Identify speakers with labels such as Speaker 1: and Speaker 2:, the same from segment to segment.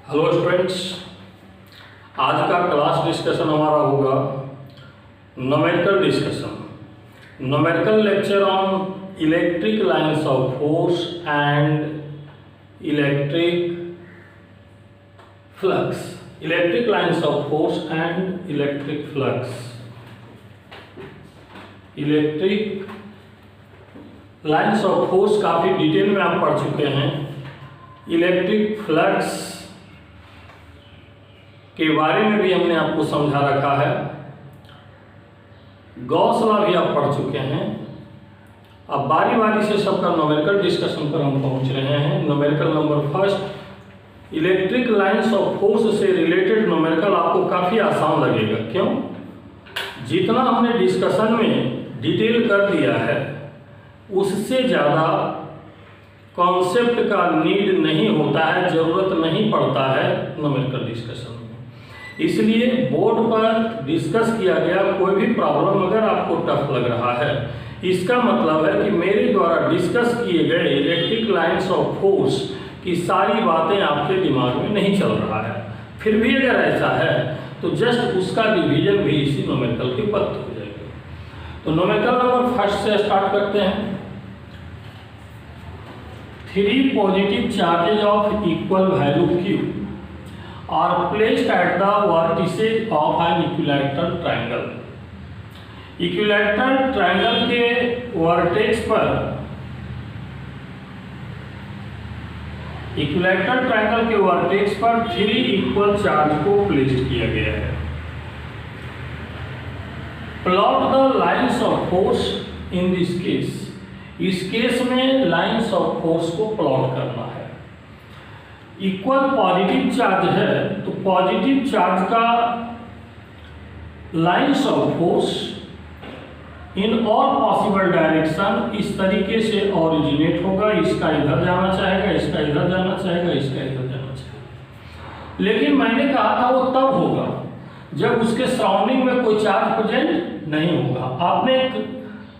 Speaker 1: Hello students, आज का class discussion हमारा होगा numerical discussion, numerical lecture on electric lines of force and electric flux, electric lines of force and electric flux. Electric lines of force काफ़ी detail में आप पढ़ चुके हैं। इलेक्ट्रिक फ्लक्स के बारे में भी हमने आपको समझा रखा है। गॉस लॉ भी आप पढ़ चुके हैं। अब बारी बारी से सबका न्यूमेरिकल डिस्कशन पर हम पहुंच रहे हैं। Numerical number first, electric lines of force से रिलेटेड न्यूमेरिकल आपको काफ़ी आसान लगेगा। क्यों? जितना हमने डिस्कशन में डिटेल कर दिया है उससे ज़्यादा कॉन्सेप्ट का नीड नहीं होता है, ज़रूरत नहीं पड़ता है न्यूमेरिकल डिस्कशन में। इसलिए बोर्ड पर डिस्कस किया गया कोई भी प्रॉब्लम अगर आपको टफ लग रहा है, इसका मतलब है कि मेरे द्वारा डिस्कस किए गए इलेक्ट्रिक लाइंस ऑफ फोर्स की सारी बातें आपके दिमाग में नहीं चल रहा है। फिर भी अगर ऐसा है तो जस्ट उसका रिवीजन भी इसी न्यूमेरिकल के पद हो जाएगा। तो न्यूमेरिकल नंबर फर्स्ट से स्टार्ट करते हैं। 3 positive charges of equal value Q are placed at the vertices of an equilateral triangle. Equilateral triangle के वर्टेक्स पर, इक्विलैटरल ट्रायंगल के वर्टेक्स पर 3 इक्वल चार्ज को प्लेस्ड किया गया है। Plot the lines of force in this case. इस case में लाइंस ऑफ फोर्स को प्लॉट करना है। इक्वल पॉजिटिव चार्ज है तो पॉजिटिव चार्ज का lines of force in all possible direction इस तरीके से ओरिजिनेट होगा। इसका इधर जाना चाहेगा, इसका इधर जाना चाहेगा, इसका इधर जाना चाहेगा। लेकिन मैंने कहा था वो तब होगा जब उसके सराउंडिंग में कोई चार्ज प्रेजेंट नहीं होगा। आपने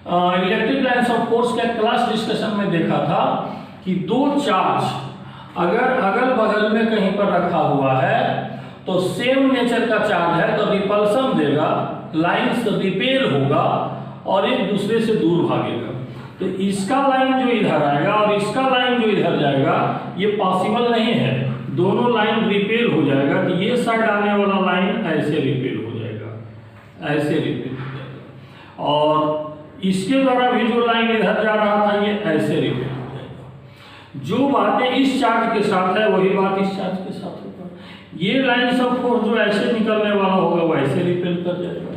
Speaker 1: इलेक्ट्रिक लाइंस ऑफ फोर्स के क्लास डिस्कशन में देखा था कि 2 चार्ज अगर अगल बगल में कहीं पर रखा हुआ है तो सेम नेचर का चार्ज है तो रिपल्सन देगा, लाइंस रिपेल होगा और एक दूसरे से दूर भागेगा। तो इसका लाइन जो इधर आएगा और इसका लाइन जो इधर जाएगा ये पॉसिबल नहीं है। दोनों लाइन रिपेल हो जाएगा। तो ये साइड आने वाला लाइन ऐसे रिपेल हो जाएगा, ऐसे रिपेल हो जाएगा, और इसके द्वारा भी जो लाइन इधर जा रहा था ये ऐसे रिपेल हो जाएगा। जो बातें इस चार्ज के साथ है वही बात इस चार्ज के साथ होगा। ये लाइंस ऑफ फोर्स जो ऐसे निकलने वाला होगा वो ऐसे रिपेल कर जाएगा।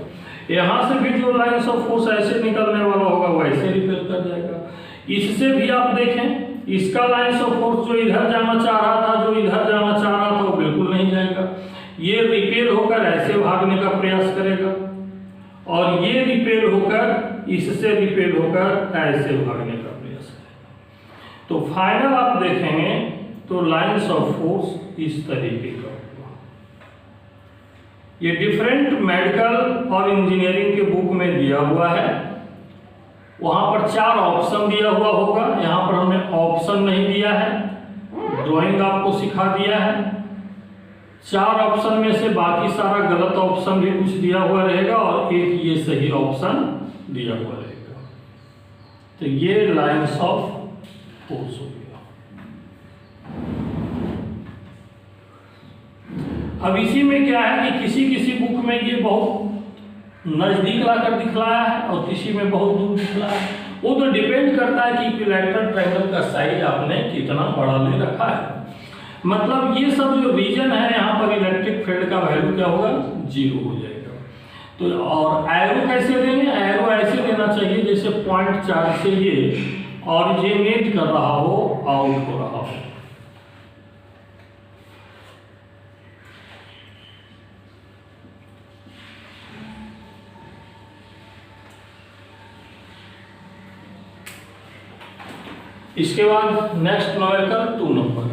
Speaker 1: यहाँ से भी जो लाइंस ऑफ फोर्स ऐसे निकलने वाला होगा वो ऐसे रिपेल कर जाएगा। इससे भी आप देखें, इसका लाइंस ऑफ फोर्स जो इधर जाना चाह रहा था, जो इधर जाना चाह रहा था वो बिल्कुल नहीं जाएगा। ये रिपेल होकर ऐसे भागने का प्रयास करेगा और ये रिपेल होकर इससे रिपेल होकर ऐसे भागने का प्रयास करेगा। तो फाइनल आप देखेंगे तो लाइंस ऑफ फोर्स इस तरीके का होगा। ये डिफरेंट मेडिकल और इंजीनियरिंग के बुक में दिया हुआ है। वहाँ पर 4 ऑप्शन दिया हुआ होगा, यहाँ पर हमने ऑप्शन नहीं दिया है, ड्राइंग आपको सिखा दिया है। 4 ऑप्शन में से बाकी सारा गलत ऑप्शन भी कुछ दिया हुआ रहेगा और एक ये सही ऑप्शन दिया हुआ रहेगा। तो ये लाइंस ऑफ फोर्स हो गया। अब इसी में क्या है कि किसी किसी बुक में ये बहुत नजदीक लाकर दिखलाया है और किसी में बहुत दूर दिखलाया है। वो तो डिपेंड करता है कि इक्विलैटरल ट्रायंगल का साइज आपने कितना बड़ा ले रखा है। मतलब ये सब जो रीजन है यहाँ पर इलेक्ट्रिक फील्ड का वैल्यू क्या होगा, 0 हो जाएगा। तो और एरो कैसे देंगे? एरो ऐसे देना चाहिए जैसे पॉइंट चार्ज से ये ऑरिजिनेट कर रहा हो, आउट हो रहा हो। इसके बाद next numerical 2 number.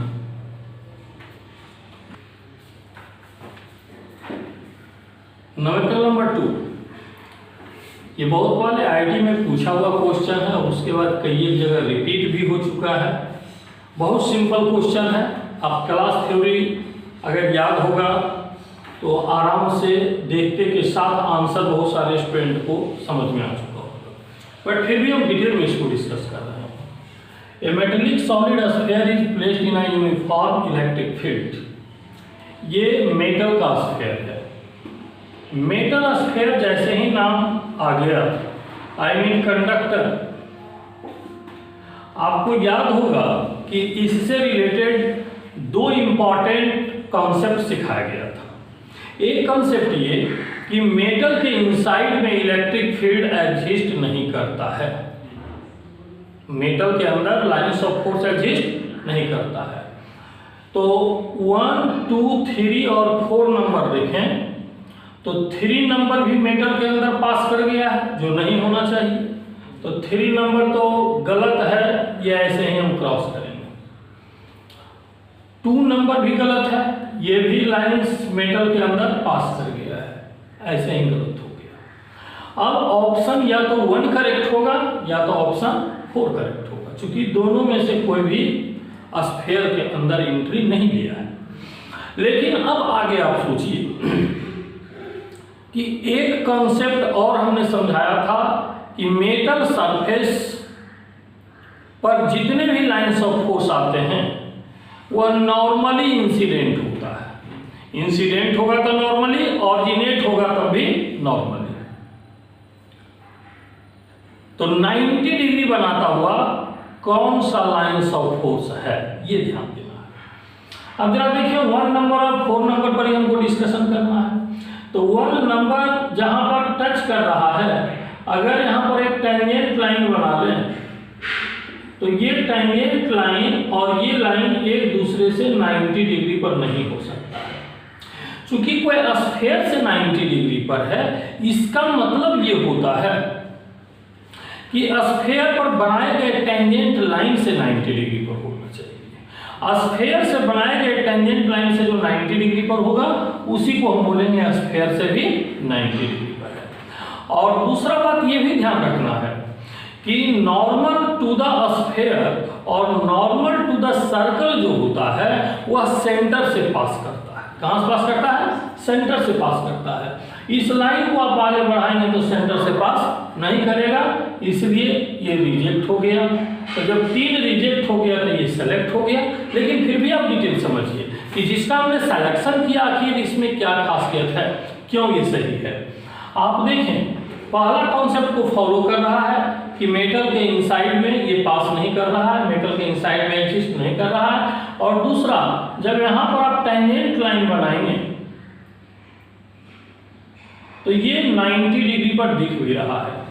Speaker 1: Numerical number 2 ये बहुत पहले आईटी में पूछा हुआ क्वेश्चन है, उसके बाद कई एक जगह रिपीट भी हो चुका चुका है। बहुत सिंपल क्वेश्चन है। आप क्लास थ्योरी अगर याद होगा तो आराम से देखते के साथ आंसर बहुत सारे स्टूडेंट को समझ में आ चुका होगा, बट फिर भी हम डिटेल में इसको डिस्कस कर रहे हैं। A metallic solid sphere is placed in a uniform electric field. ये मेटल का स्फीयर है। मेटल स्फीयर जैसे ही नाम आ गया, आई मीन कंडक्टर, आपको याद होगा कि इससे रिलेटेड दो इंपॉर्टेंट कॉन्सेप्ट सिखाया गया था। एक कॉन्सेप्ट ये कि मेटल के इनसाइड में इलेक्ट्रिक फील्ड एग्जिस्ट नहीं करता है। मेटल के अंदर लाइंस ऑफ फोर्स एग्जिस्ट नहीं करता है। तो 1, 2, 3 और 4 नंबर देखें तो 3 नंबर भी मेटल के अंदर पास कर गया है, जो नहीं होना चाहिए। तो 3 नंबर तो गलत है, ये ऐसे ही हम क्रॉस करेंगे। 2 नंबर भी गलत है, ये भी लाइंस मेटल के अंदर पास कर गया है, ऐसे ही गलत हो गया। अब ऑप्शन या तो 1 करेक्ट होगा या तो ऑप्शन 4 करेक्ट होगा, क्योंकि दोनों में से कोई भी स्फीयर के अंदर एंट्री नहीं लिया है। लेकिन अब आगे आप सोचिए कि एक कॉन्सेप्ट और हमने समझाया था कि मेटल सरफेस पर जितने भी लाइंस ऑफ फोर्स आते हैं वह नॉर्मली इंसिडेंट होता है। इंसिडेंट होगा तो नॉर्मली, ऑरिजिनेट होगा तब भी नॉर्मली। तो 90 डिग्री बनाता हुआ कौन सा लाइंस ऑफ फोर्स है, ये ध्यान देना है। अब जरा देखिए 1 नंबर और 4 नंबर पर ही हमको डिस्कशन करना है। तो 1 नंबर जहां पर टच कर रहा है, अगर यहां पर एक टेंजेंट लाइन बना लें तो ये टेंजेंट लाइन और ये लाइन एक दूसरे से 90 डिग्री पर नहीं हो सकता है। चूंकि कोई स्फीयर से 90 डिग्री पर है, इसका मतलब ये होता है कि स्फीयर पर बनाए गए टेंजेंट लाइन से 90 डिग्री पर होना चाहिए। स्फीयर से बनाए गए टेंजेंट लाइन से जो 90 डिग्री पर होगा उसी को हम बोलेंगे स्फीयर से भी 90 डिग्री पर है। और दूसरा बात ये भी ध्यान रखना है कि नॉर्मल टू द स्फीयर और नॉर्मल टू द सर्कल जो होता है वह सेंटर से पास करता है। कहां से पास करता है? सेंटर से पास करता है। इस लाइन को आप आगे बढ़ाएंगे तो सेंटर से पास नहीं करेगा, इसलिए ये रिजेक्ट हो गया। तो जब 3 रिजेक्ट हो गया तो ये सेलेक्ट हो गया। लेकिन फिर भी आप डिटेल समझिए कि जिसका हमने सिलेक्शन किया आखिर इसमें क्या खासियत है, क्यों ये सही है। आप देखें, पहला कॉन्सेप्ट को फॉलो कर रहा है कि मेटल के इनसाइड में ये पास नहीं कर रहा है, मेटल के इनसाइड में एग्जिस्ट नहीं कर रहा है। और दूसरा, जब यहाँ पर आप टेंजेंट लाइन बनाएंगे तो ये 90 डिग्री पर दिख भी रहा है।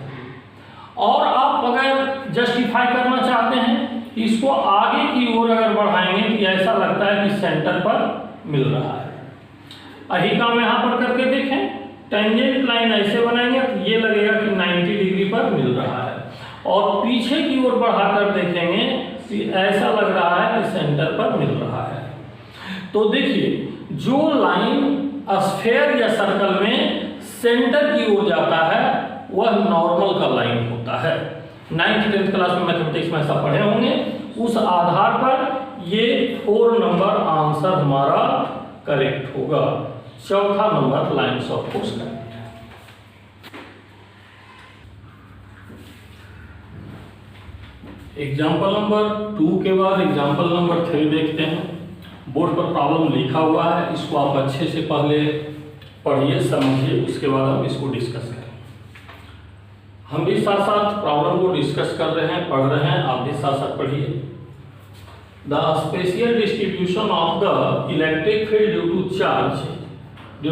Speaker 1: और आप अगर जस्टिफाई करना चाहते हैं, इसको आगे की ओर अगर बढ़ाएंगे तो ऐसा लगता है कि सेंटर पर मिल रहा है। यही काम यहाँ पर करके देखें, टेंजेंट लाइन ऐसे बनाएंगे तो ये लगेगा कि 90 डिग्री पर मिल रहा है, और पीछे की ओर बढ़ाकर देखेंगे कि ऐसा लग रहा है कि सेंटर पर मिल रहा है। तो देखिए, जो लाइन स्फीयर या सर्कल में सेंटर की ओर जाता है वह नॉर्मल का लाइन होता है। 9th 10th क्लास में मैथमेटिक्स में ऐसा पढ़े होंगे। उस आधार पर ये 4 नंबर आंसर हमारा करेक्ट होगा। चौथा number lines of force correct है। एग्जाम्पल नंबर 2 के बाद एग्जाम्पल नंबर 3 देखते हैं। बोर्ड पर प्रॉब्लम लिखा हुआ है, इसको आप अच्छे से पहले पढ़िए, समझिए, उसके बाद हम इसको डिस्कस करें। हम भी साथ साथ प्रॉब्लम को डिस्कस कर रहे हैं, पढ़ रहे हैं, आप भी साथ साथ पढ़िए। The spatial distribution of the electric field due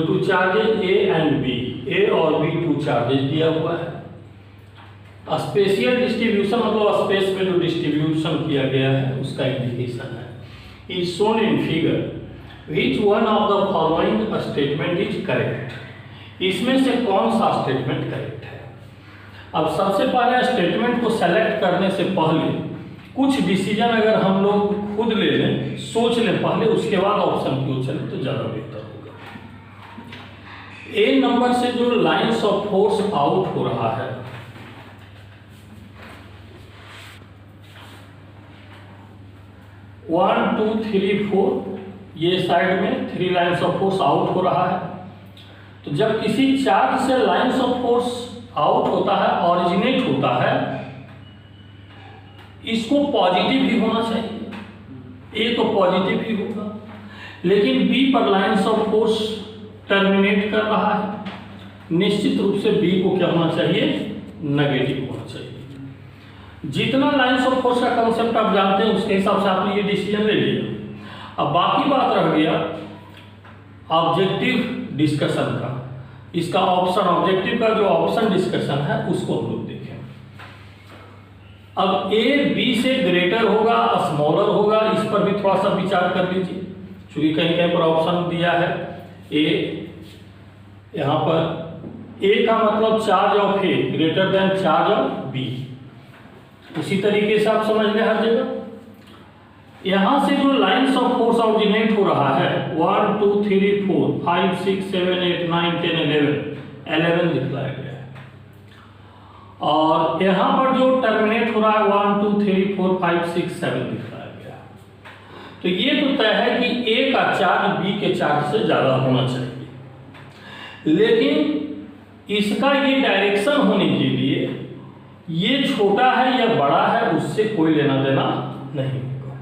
Speaker 1: to charges a and b, a और बी 2 चार्जेज दिया हुआ है। स्पेशियल डिस्ट्रीब्यूशन मतलब स्पेस में जो डिस्ट्रीब्यूशन किया गया है उसका इंडिकेशन है। Is shown in figure, Which one of the following statement is correct? इसमें से कौन सा स्टेटमेंट करेक्ट है? अब सबसे पहले स्टेटमेंट को सेलेक्ट करने से पहले कुछ डिसीजन अगर हम लोग खुद ले लें, सोच लें पहले, उसके बाद ऑप्शन की ओर चलें तो ज़्यादा बेहतर होगा। ए नंबर से जो लाइंस ऑफ फोर्स आउट हो रहा है 1 2 3 4 ये साइड में 3 लाइन्स ऑफ फोर्स आउट हो रहा है। तो जब किसी चार्ज से लाइन्स ऑफ फोर्स आउट होता है, ऑरिजिनेट होता है, इसको पॉजिटिव ही होना चाहिए। ए तो पॉजिटिव ही होगा, लेकिन बी पर लाइन्स ऑफ फोर्स टर्मिनेट कर रहा है, निश्चित रूप से बी को क्या होना चाहिए, नेगेटिव होना चाहिए। जितना लाइन्स ऑफ फोर्स का कंसेप्ट आप जानते हैं उसके हिसाब से आपने ये डिसीजन ले लिया। अब बाकी बात रह गया ऑब्जेक्टिव डिस्कशन का। इसका ऑप्शन, ऑब्जेक्टिव का जो ऑप्शन डिस्कशन है उसको हम लोग देखें। अब ए बी से ग्रेटर होगा, स्मॉलर होगा, इस पर भी थोड़ा सा विचार कर लीजिए, क्योंकि कहीं कहीं पर ऑप्शन दिया है ए, यहाँ पर ए का मतलब charge of A greater than charge of B. उसी तरीके से आप समझ लें हर जगह। यहां से जो लाइन्स ऑफ फोर्स ऑरिजिनेट हो रहा है 1 2 3 4 5 6 7 8 9 10 11 दिखलाया गया है, और यहां पर जो टर्मिनेट हो रहा है 1 2 3 4 5 6 7 दिखलाया गया है। तो ये तो तय है कि ए का चार्ज बी के चार्ज से ज्यादा होना चाहिए, लेकिन इसका ये डायरेक्शन होने के लिए ये छोटा है या बड़ा है उससे कोई लेना देना नहीं होगा।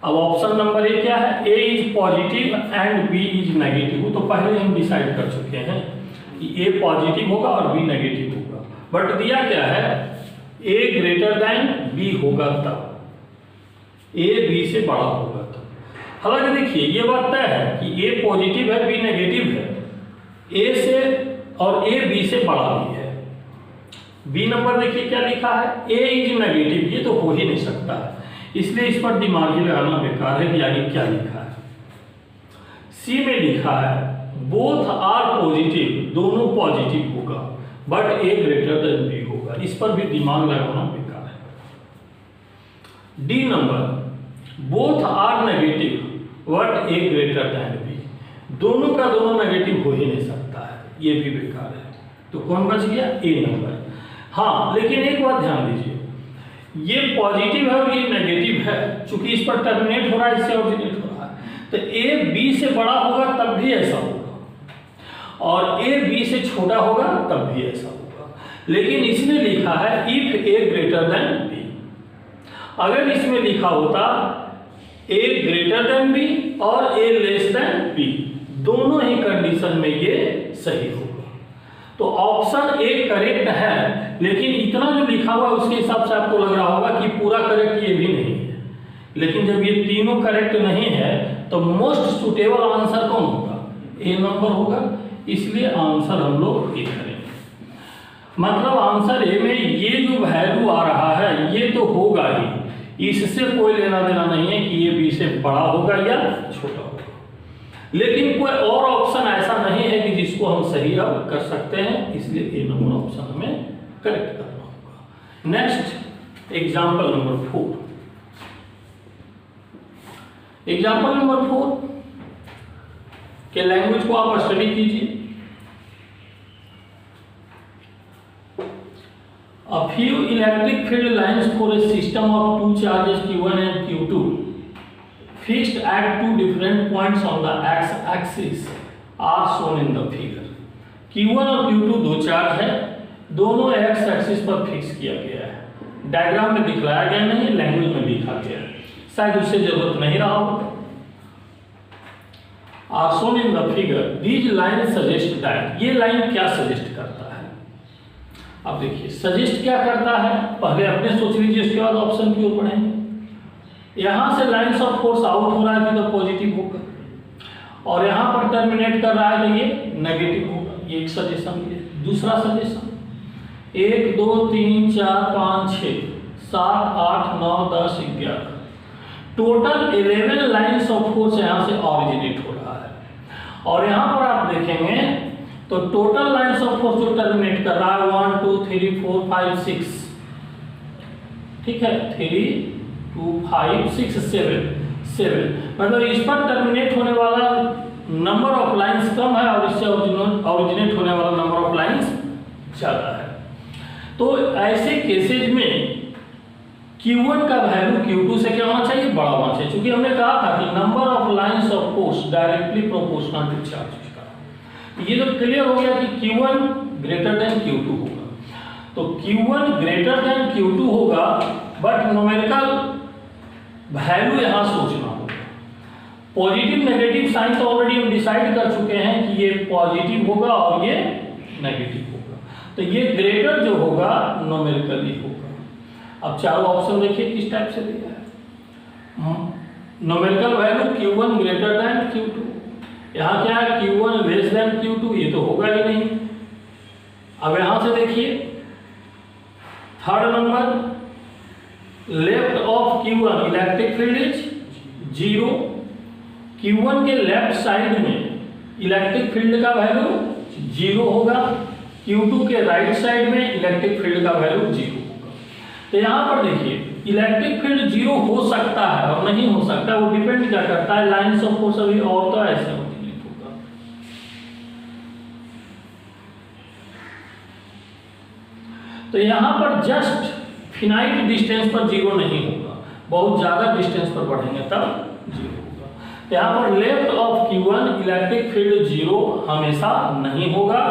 Speaker 1: अब ऑप्शन नंबर ए क्या है, a is positive and b is negative. तो पहले हम डिसाइड कर चुके हैं कि ए पॉजिटिव होगा और बी नेगेटिव होगा, बट दिया क्या है ए ग्रेटर देन बी होगा तब, ए बी से बड़ा होगा तब। हालांकि देखिए ये बात तय है कि ए पॉजिटिव है बी नेगेटिव है, ए से और ए बी से बड़ा भी है। बी नंबर देखिए क्या लिखा है, ए इज नेगेटिव, ये तो हो ही नहीं सकता है, इसलिए इस पर दिमाग ही लगाना बेकार है कि आगे क्या लिखा है। सी में लिखा है बोथ आर पॉजिटिव, दोनों पॉजिटिव होगा, but A greater than B होगा, इस पर भी दिमाग लगाना बेकार है। D number both are negative but A greater than B, दोनों का दोनों नेगेटिव हो ही नहीं सकता है, ये भी बेकार है। तो कौन बच गया, ए नंबर। हाँ, लेकिन एक बात ध्यान दीजिए, ये पॉजिटिव है और ये नेगेटिव है, चूंकि इस पर टर्मिनेट हो रहा है, इससे ऑरिजिनेट हो रहा है, तो ए बी से बड़ा होगा तब भी ऐसा होगा, और ए बी से छोटा होगा तब भी ऐसा होगा। लेकिन इसमें लिखा है if A greater than B. अगर इसमें लिखा होता ए ग्रेटर देन बी और ए लेस देन बी, दोनों ही कंडीशन में ये सही होगा। तो ऑप्शन ए करेक्ट है, लेकिन इतना जो लिखा हुआ उसके हिसाब से आपको लग रहा होगा कि पूरा करेक्ट ये भी नहीं है। लेकिन जब ये तीनों करेक्ट नहीं है तो मोस्ट सुटेबल आंसर कौन होगा, ए नंबर होगा, इसलिए आंसर हम लोग ए करेंगे। मतलब आंसर ए में ये जो वैल्यू आ रहा है ये तो होगा ही, इससे कोई लेना देना नहीं है कि ये बी से बड़ा होगा या छोटा होगा। लेकिन कोई और ऑप्शन ऐसा नहीं है कि जिसको हम सही अब कर सकते हैं, इसलिए ए नंबर ऑप्शन हमें करेक्ट करना होगा। Next example number 4। Example number 4 के लैंग्वेज को आप स्टडी कीजिए। A few electric field lines for a system of two charges Q1 and Q2 fixed at two different points on the x-axis are shown in the figure। Q1 और Q2 दो charge है, दोनों x axis पर fix किया गया है। Diagram में दिखलाया गया नहीं, लैंग्वेज में लिखा गया है, शायद उससे जरूरत नहीं रहा हो। Are shown in the figure, these line suggest that, ये लाइन क्या सजेस्ट करता है। अब देखिए सजेस्ट क्या करता है, पहले अपने सोच लीजिए, उसके बाद ऑप्शन की ओर बढ़ेंगे। यहां से लाइन्स ऑफ फोर्स आउट हो रहा है तो पॉजिटिव होगा, और यहां पर टर्मिनेट कर रहा है तो ये नेगेटिव होगा। ये एक सजेशन है। दूसरा suggestion 1 2 3 4 5 6 7 8 9 10 11 total 11 lines of force यहां से ऑरिजिनेट हो रहा है। और यहां पर आप देखेंगे तो टोटल लाइन्स ऑफ फोर्स जो टर्मिनेट कर रहा है 1 2 3 4 5 6, ठीक है, 3 2 5 6 7, मतलब इस पर टर्मिनेट होने वाला नंबर ऑफ लाइन्स कम है और इससे ऑरिजिनेट होने वाला नंबर ऑफ लाइन्स ज्यादा है। तो ऐसे केसेज में Q1 का वैल्यू Q2 से क्या होना चाहिए, बड़ा होना चाहिए, क्योंकि हमने कहा था कि number of lines of force directly proportional to charge का। ये तो क्लियर हो गया कि Q1 ग्रेटर देन Q2 होगा। तो Q1 ग्रेटर देन Q2 होगा, बट न्यूमेरिकल वैल्यू यहां सोचना होगा। पॉजिटिव नेगेटिव साइन तो ऑलरेडी हम डिसाइड कर चुके हैं कि ये पॉजिटिव होगा और ये नेगेटिव होगा, तो ये ग्रेटर जो होगा न्यूमेरिकली होगा। अब चारों ऑप्शन देखिए किस टाइप से दिया है। Numerical value Q1 greater than Q2, यहाँ क्या है Q1 लेस देन Q2, ये तो होगा ही नहीं। अब यहां से देखिए third number, left of Q1 electric field is 0। Q1 के लेफ्ट साइड में इलेक्ट्रिक फील्ड का वैल्यू 0 होगा, Q2 के राइट साइड में इलेक्ट्रिक फील्ड का वैल्यू 0 होगा। तो यहाँ पर देखिए इलेक्ट्रिक फील्ड 0 हो सकता है और नहीं हो सकता, वो डिपेंड क्या करता है लाइंस ऑफ फोर्स। अभी और तो ऐसे होगा, तो यहाँ पर जस्ट फिनाइट डिस्टेंस पर 0 नहीं होगा, बहुत ज्यादा डिस्टेंस पर बढ़ेंगे तब 0 होगा। तो यहाँ पर left of Q1 electric field 0 हमेशा नहीं होगा,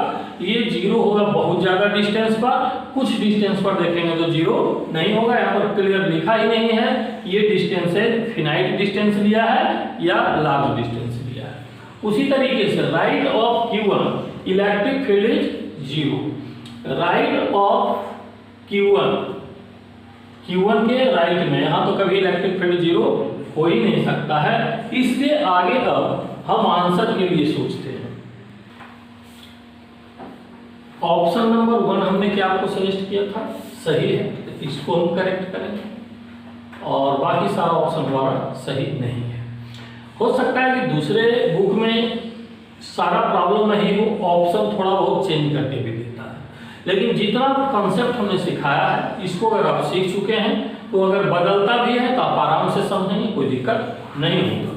Speaker 1: ये 0 होगा बहुत ज्यादा डिस्टेंस पर, कुछ डिस्टेंस पर देखेंगे तो 0 नहीं होगा। यहाँ पर क्लियर लिखा ही नहीं है ये डिस्टेंस है फिनाइट डिस्टेंस लिया है या लार्ज डिस्टेंस लिया है। उसी तरीके से right of Q1 electric field is 0, right of Q1 के राइट में, यहाँ तो कभी इलेक्ट्रिक फील्ड 0 हो ही नहीं सकता है, इसलिए आगे अब हम आंसर के लिए सोचते हैं। ऑप्शन नंबर 1 हमने क्या आपको सजेस्ट किया था, सही है, तो इसको हम करेक्ट करेंगे और बाकी सारा ऑप्शन हमारा सही नहीं है। हो सकता है कि दूसरे बुक में सारा प्रॉब्लम नहीं हो, ऑप्शन थोड़ा बहुत चेंज करके भी देता है, लेकिन जितना कॉन्सेप्ट हमने सिखाया है इसको अगर आप सीख चुके हैं तो अगर बदलता भी है तो आप आराम से समझेंगे, कोई दिक्कत नहीं होगा।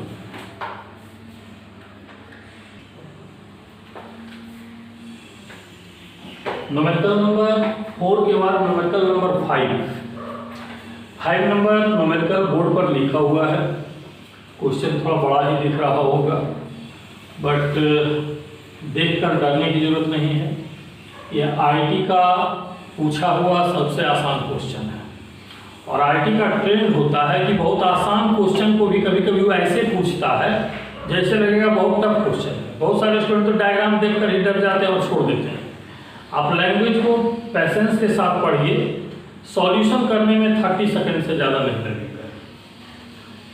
Speaker 1: न्यूमेरिकल नंबर 4 के बाद numerical number 5 number numerical board पर लिखा हुआ है। क्वेश्चन थोड़ा बड़ा ही दिख रहा होगा, बट देखकर डरने की जरूरत नहीं है। यह आईटी का पूछा हुआ सबसे आसान क्वेश्चन है, और आईटी का ट्रेंड होता है कि बहुत आसान क्वेश्चन को भी कभी कभी वो ऐसे पूछता है जैसे लगेगा बहुत टफ क्वेश्चन है। बहुत सारे स्टूडेंट तो डायग्राम देखकर ही डर जाते हैं और छोड़ देते हैं। आप लैंग्वेज को पैसेंस के साथ पढ़िए, सॉल्यूशन करने में 30 सेकंड से ज़्यादा नहीं लगेगा।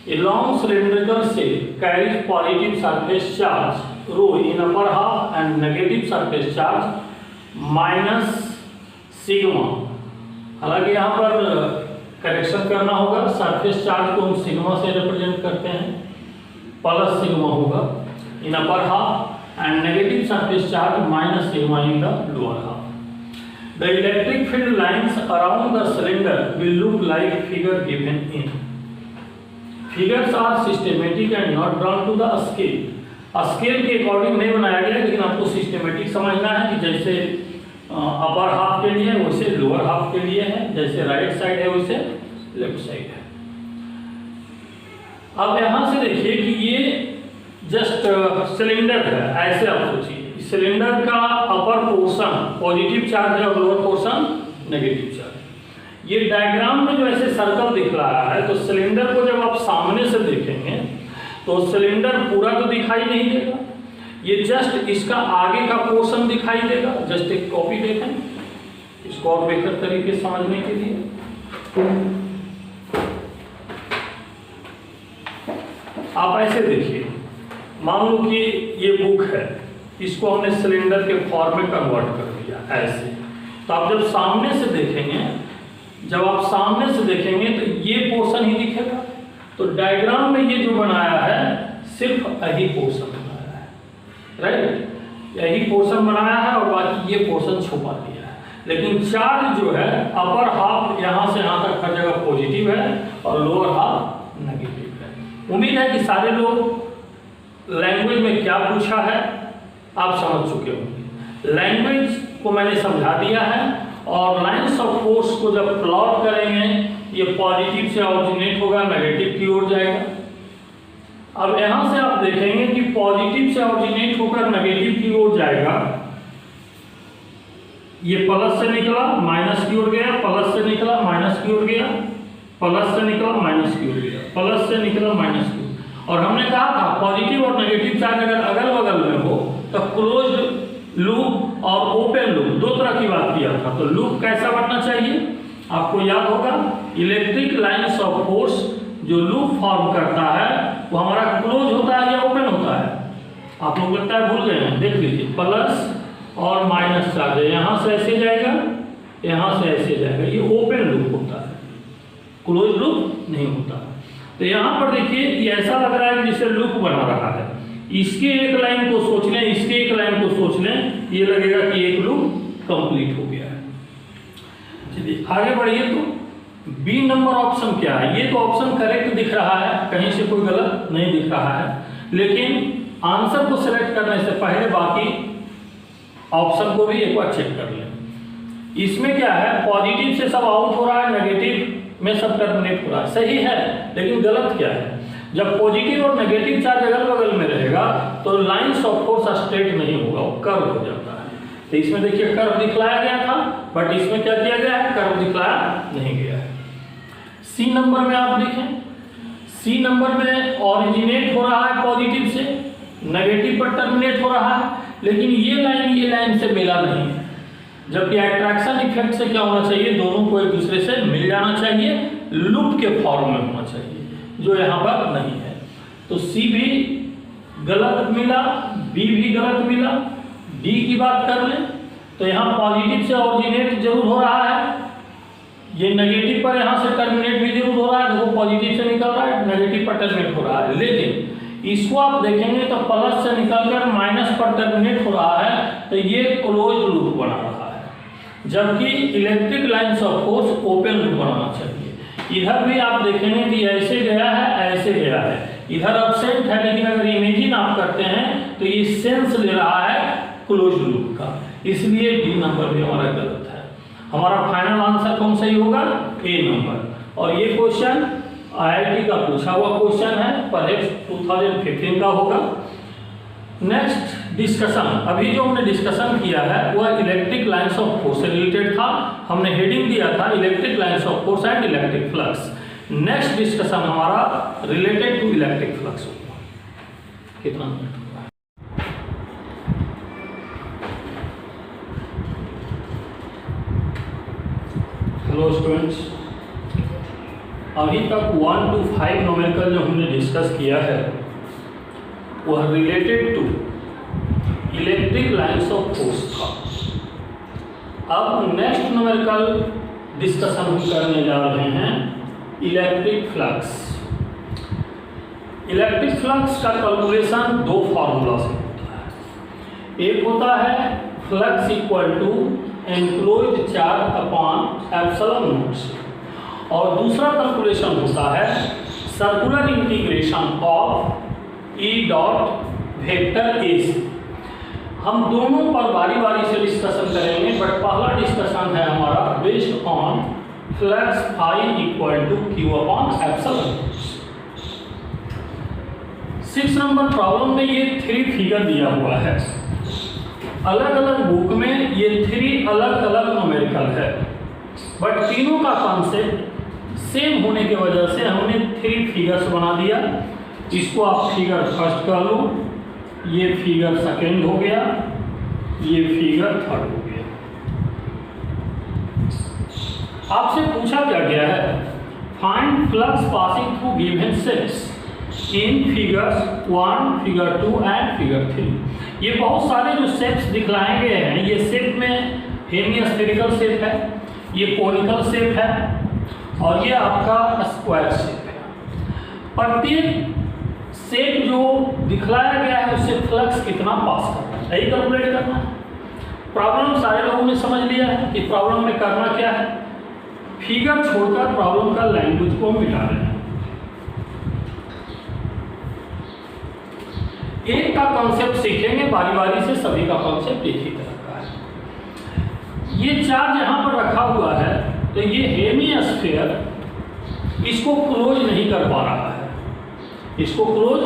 Speaker 1: A long cylindrical cell carries positive surface charge rho in upper half and negative surface charge minus sigma। हालांकि यहाँ पर करेक्शन करना होगा, सरफेस चार्ज को हम सिग्मा से रिप्रेजेंट करते हैं, प्लस सिग्मा होगा in upper half and negative surface charge minus sigma in the lower half. The electric field lines around the cylinder will look like figure given in. Figures are systematic and not drawn to the scale. Scale के according नहीं बनाया गया, लेकिन आपको systematic समझना है कि जैसे अपर हाफ के लिए वैसे लोअर हाफ के लिए है, जैसे राइट साइड है वैसे लेफ्ट साइड है। अब यहां से देखिए कि ये जस्ट सिलेंडर है, ऐसे आप सोचिए सिलेंडर का अपर पोर्शन पॉजिटिव चार्ज है और लोअर पोर्शन नेगेटिव चार्ज। ये डायग्राम में जो ऐसे सर्कल दिख रहा है, तो सिलेंडर को जब आप सामने से देखेंगे तो सिलेंडर पूरा तो दिखाई नहीं देगा, ये जस्ट इसका आगे का पोर्शन दिखाई देगा। जस्ट एक कॉपी देखें इसको और बेहतर तरीके से समझने के लिए। आप ऐसे देखिए, मान लो कि ये बुक है, इसको हमने सिलेंडर के फॉर्म में कन्वर्ट कर दिया ऐसे। तो आप जब सामने से देखेंगे, जब आप सामने से देखेंगे तो ये पोर्शन ही दिखेगा। तो डायग्राम में ये जो बनाया है सिर्फ यही पोर्शन बनाया है, राइट, यही पोर्शन बनाया है और बाकी ये पोर्शन छुपा दिया है। लेकिन चार्ज जो है अपर हाफ यहाँ से यहाँ तक हर जगह पॉजिटिव है और लोअर हाफ नेगेटिव है। उम्मीद है कि सारे लोग लैंग्वेज में क्या पूछा है आप समझ चुके होंगे। लैंग्वेज को मैंने समझा दिया है और लाइंस ऑफ फोर्स को जब प्लॉट करेंगे ये पॉजिटिव से ऑरिजिनेट होगा, नेगेटिव की ओर जाएगा। अब यहां से आप देखेंगे कि पॉजिटिव से ऑरिजिनेट होकर नेगेटिव की ओर जाएगा, ये प्लस से निकला माइनस की ओर गया, प्लस से निकला माइनस की ओर गया, प्लस से निकला माइनस की ओर गया, प्लस से निकला माइनस की ओर। और हमने कहा था पॉजिटिव और नेगेटिव चार्ज अगर अगल बगल में हो तो क्लोज्ड लूप और ओपन लूप दो तरह की बात किया था। तो लूप कैसा बनना चाहिए आपको याद होगा, इलेक्ट्रिक लाइंस ऑफ फोर्स जो लूप फॉर्म करता है वो हमारा क्लोज होता है या ओपन होता है, आप लोग लगता है भूल गए हैं, देख लीजिए प्लस और माइनस चार्ज है, यहाँ से ऐसे जाएगा, यहाँ से ऐसे जाएगा, ये ओपन लूप होता है, क्लोज लूप नहीं होता। तो यहाँ पर देखिए ये ऐसा लग रहा है कि जैसे लूप बना रहा है, इसके एक लाइन को सोच लें, इसके एक लाइन को सोच लें, ये लगेगा कि एक लूप कंप्लीट हो गया है। चलिए आगे बढ़िए। तो बी नंबर ऑप्शन क्या है, ये तो ऑप्शन करेक्ट दिख रहा है, कहीं से कोई गलत नहीं दिख रहा है, लेकिन आंसर को सिलेक्ट करने से पहले बाकी ऑप्शन को भी एक बार चेक कर लें। इसमें क्या है, पॉजिटिव से सब आउट हो रहा है, नेगेटिव में सब टर्मिनेट हो रहा है, सही है, लेकिन गलत क्या है, जब पॉजिटिव और नेगेटिव चार्ज अगल बगल में रहेगा तो लाइंस ऑफ फोर्स स्ट्रेट नहीं होगा, वो कर्व हो जाता है। तो इसमें देखिए कर्व दिखलाया गया था, बट इसमें क्या किया गया है, कर्व दिखलाया नहीं गया है। सी नंबर में आप देखें, सी नंबर में ऑरिजिनेट हो रहा है पॉजिटिव से, नेगेटिव पर टर्मिनेट हो रहा है, लेकिन ये लाइन से मिला नहीं है, जबकि अट्रैक्शन इफेक्ट से क्या होना चाहिए, दोनों को एक दूसरे से मिल जाना चाहिए, लूप के फॉर्म में होना चाहिए, जो यहाँ पर नहीं है। तो सी भी गलत मिला, बी भी गलत मिला। डी की बात कर लें तो यहाँ पॉजिटिव से ऑरिजिनेट जरूर हो रहा है, ये नेगेटिव पर यहाँ से टर्मिनेट भी जरूर हो रहा है, देखो पॉजिटिव से निकल रहा है, नेगेटिव पर टर्मिनेट हो रहा है, लेकिन इसको आप देखेंगे तो प्लस से निकलकर माइनस पर टर्मिनेट हो रहा है, तो ये क्लोज लूप बना रहा है, जबकि electric lines of force open loop बनाना चाहिए। इधर भी आप देखेंगे कि ऐसे गया है, ऐसे गया है, इधर अब्सेंट है, लेकिन अगर इमेजिन आप करते हैं तो ये सेंस ले रहा है क्लोज लूप का, इसलिए डी नंबर भी हमारा गलत है। हमारा फाइनल आंसर कौन सही होगा, ए नंबर। और ये क्वेश्चन IIT का पूछा हुआ क्वेश्चन है, परहैप्स 2015 का होगा। नेक्स्ट डिस्कशन, अभी जो हमने डिस्कशन किया है वह इलेक्ट्रिक लाइंस ऑफ फोर्स से रिलेटेड था, हमने हेडिंग दिया था electric lines of force and electric flux. Next discussion हमारा रिलेटेड टू इलेक्ट्रिक फ्लक्स होगा। कितना मिनट हुआ है? हेलो स्टूडेंट्स, अभी तक 1 to 5 न्यूमेरिकल जो हमने डिस्कस किया है वह related to electric lines of force था। अब नेक्स्ट न्यूमेरिकल डिस्कशन हम करने जा रहे हैं इलेक्ट्रिक फ्लक्स। इलेक्ट्रिक फ्लक्स का कैलकुलेशन दो फार्मूला से होता है, एक होता है flux equal to enclosed charge upon epsilon naught से, और दूसरा कैलकुलेशन होता है circular integration of E dot vector A से। हम दोनों पर बारी बारी से डिस्कशन करेंगे, बट पहला डिस्कशन है हमारा based on flux phi equal to Q upon epsilon. 6 number problem में ये 3 फिगर दिया हुआ है, अलग अलग बुक में ये 3 अलग अलग न्यूमेरिकल है, बट तीनों का कॉन्सेप्ट सेम होने की वजह से हमने 3 फिगर्स बना दिया। इसको आप फिगर फर्स्ट कर लो, ये फिगर सेकेंड हो गया, ये फिगर थर्ड हो गया। आपसे पूछा क्या गया है, find flux passing through given shapes in figures 1, figure 2 and figure 3। ये बहुत सारे जो शेप्स दिखलाए गए हैं, ये शेप में हेमिस्फेरिकल शेप है, ये कोनिकल शेप है, और ये आपका स्क्वायर शेप है। प्रत्येक शेप जो दिखलाया गया है उससे फ्लक्स कितना पास करना है, यही कैलकुलेट करना है। प्रॉब्लम सारे लोगों ने समझ लिया है कि प्रॉब्लम में करना क्या है, फिगर छोड़कर प्रॉब्लम का लैंग्वेज को मिटा रहे हैं। एक का कॉन्सेप्ट सीखेंगे बारी बारी से, सभी का कॉन्सेप्ट एक ही तरह का है। ये चार्ज यहाँ पर रखा हुआ है, तो ये हेमिस्फीयर इसको क्लोज नहीं कर पा रहा है, इसको क्लोज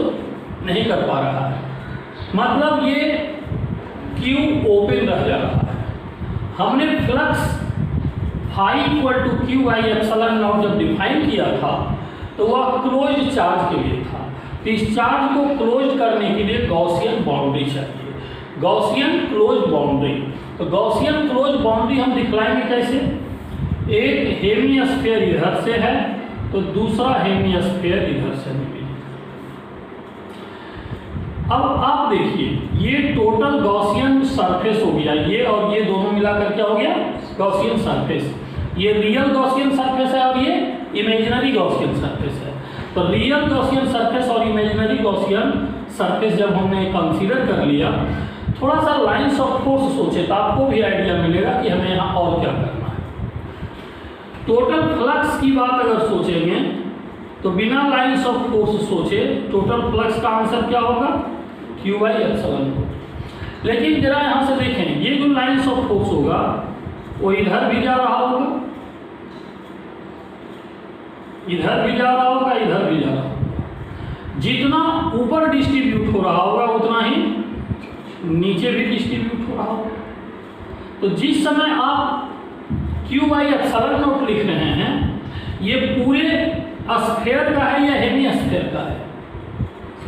Speaker 1: नहीं कर पा रहा है, मतलब ये Q ओपन रह जा रहा है। हमने flux phi equal to Q by epsilon naught जब डिफाइन किया था तो वह क्लोज चार्ज के लिए था। तो इस चार्ज को क्लोज करने के लिए गॉसियन बाउंड्री चाहिए, गॉसियन क्लोज बाउंड्री। तो गॉसियन क्लोज बाउंड्री हम दिखलाएंगे कैसे? एक हेमिस्फीयर इधर से है तो दूसरा हेमिस्फीयर इधर से मिलेगा। अब आप देखिए, ये टोटल गॉसियन सरफेस हो गया, ये और ये दोनों मिलाकर क्या हो गया? Gaussian surface. ये रियल गॉसियन सरफेस है और ये इमेजिनरी गॉसियन सरफेस है। तो रियल गॉसियन सरफेस और इमेजिनरी गॉसियन सरफेस जब हमने कंसीडर कर लिया, थोड़ा सा लाइंस ऑफ फोर्स सोचे तो आपको भी आइडिया मिलेगा कि हमें यहाँ और क्या करना है। टोटल फ्लक्स की बात अगर सोचेंगे तो बिना लाइंस ऑफ फोर्स सोचे टोटल फ्लक्स का आंसर क्या होगा? Q by epsilon not. लेकिन जरा यहाँ से देखें, ये जो लाइंस ऑफ फोर्स होगा वो इधर भी जा रहा होगा, इधर भी जा रहा होगा, इधर भी जा रहा होगा। जितना ऊपर डिस्ट्रीब्यूट हो रहा होगा उतना ही नीचे भी डिस्ट्रीब्यूट हो रहा होगा। तो जिस समय आप क्यू बाई एप्सिलॉन नॉट लिख रहे हैं, ये पूरे स्फीयर का है या हेमिस्फीयर का है?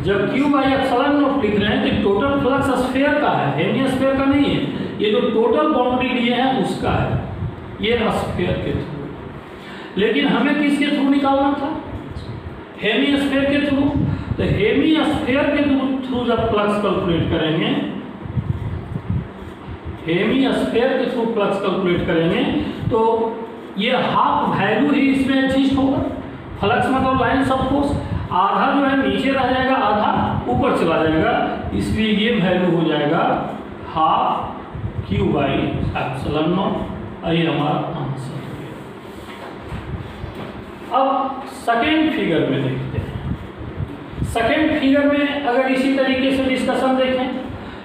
Speaker 1: जब क्यू बाई एप्सिलॉन नॉट लिख रहे हैं तो टोटल फ्लक्स स्फीयर का है, हेमिस्फीयर का नहीं है। ये जो टोटल बाउंड्री लिए हैं उसका है, ये स्फीयर के थ्रू। लेकिन हमें किसके थ्रू निकालना था? हेमिस्फीयर के थ्रू। तो हेमिस्फीयर के थ्रू जब फ्लक्स कैलकुलेट करेंगे, हेमिस्फीयर के थ्रू फ्लक्स कैलकुलेट करेंगे तो ये हाफ वैल्यू ही इसमें एडजस्ट होगा। फ्लक्स मतलब लाइंस ऑफ फोर्स, आधा जो है नीचे रह जाएगा, आधा ऊपर चला जाएगा, इसलिए ये वैल्यू हो जाएगा half Q by epsilon naught. ये हमारा आंसर है। अब सेकेंड फिगर में देखते हैं। सेकेंड फिगर में अगर इसी तरीके से डिस्कशन देखें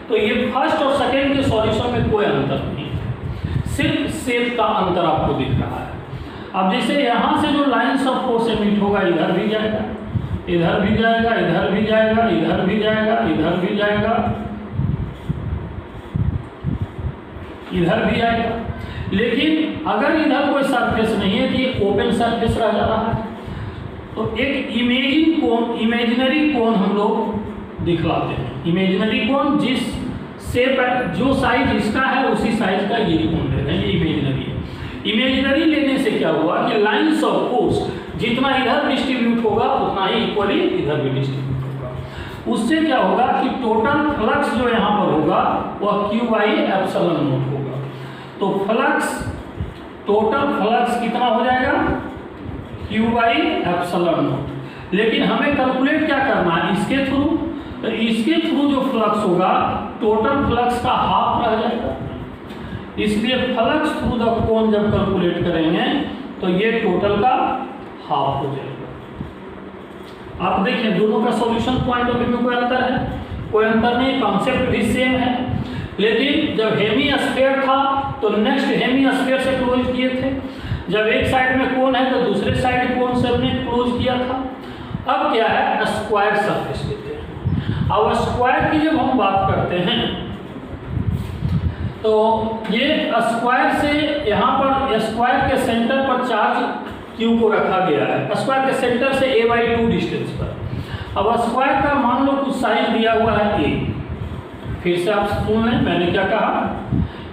Speaker 1: तो ये फर्स्ट और सेकेंड के सॉल्यूशन में कोई अंतर नहीं है, सिर्फ शेप का अंतर आपको दिख रहा है। अब जैसे यहाँ से जो लाइंस ऑफ फोर्स एमिट होगा, इधर भी जाएगा, इधर भी जाएगा, इधर भी जाएगा, इधर भी जाएगा, इधर भी जाएगा, इधर भी आएगा। लेकिन अगर इधर कोई सरफेस नहीं है तो ये ओपन सरफेस रह जा रहा है। तो एक इमेजिनरी कोण हम लोग दिखलाते हैं। इमेजिनरी कोण जिस शेप, जो साइज इसका है उसी साइज का ये कोण ले रहे हैं, ये इमेजिनरी है। इमेजिनरी लेने से क्या हुआ कि लाइंस ऑफ फोर्स जितना इधर डिस्ट्रीब्यूट होगा उतना ही इक्वली इधर भी डिस्ट्रीब्यूट होगा। उससे क्या होगा कि टोटल फ्लक्स जो यहाँ पर होगा वह क्यू बाई एप्सिलॉन नॉट होगा। तो फ्लक्स, टोटल फ्लक्स कितना हो जाएगा? Q by epsilon not. लेकिन हमें कैलकुलेट क्या करना है? इसके थ्रू। तो इसके थ्रू जो फ्लक्स होगा टोटल फ्लक्स का हाफ रह जाएगा, इसलिए फ्लक्स थ्रू द कोन जब कैलकुलेट करेंगे तो ये टोटल का हाफ हो जाएगा। आप देखिए दोनों का सॉल्यूशन पॉइंट ऑफ व्यू में कोई अंतर है? कोई अंतर नहीं, कॉन्सेप्ट भी सेम है। लेकिन जब हेमिस्फीयर था तो नेक्स्ट हेमिस्फीयर से क्लोज किए थे, जब एक साइड में कोन है तो दूसरे साइड कोन से हमने क्लोज किया था। अब क्या है? स्क्वायर सरफेस लेते हैं। अब स्क्वायर की जब हम बात करते हैं तो ये स्क्वायर से यहाँ पर स्क्वायर के सेंटर पर चार्ज क्यू को रखा गया है, स्क्वायर के सेंटर से a/2 डिस्टेंस पर। अब स्क्वायर का मान लो कुछ साइज दिया हुआ है a। फिर से आप सुन लें मैंने क्या कहा,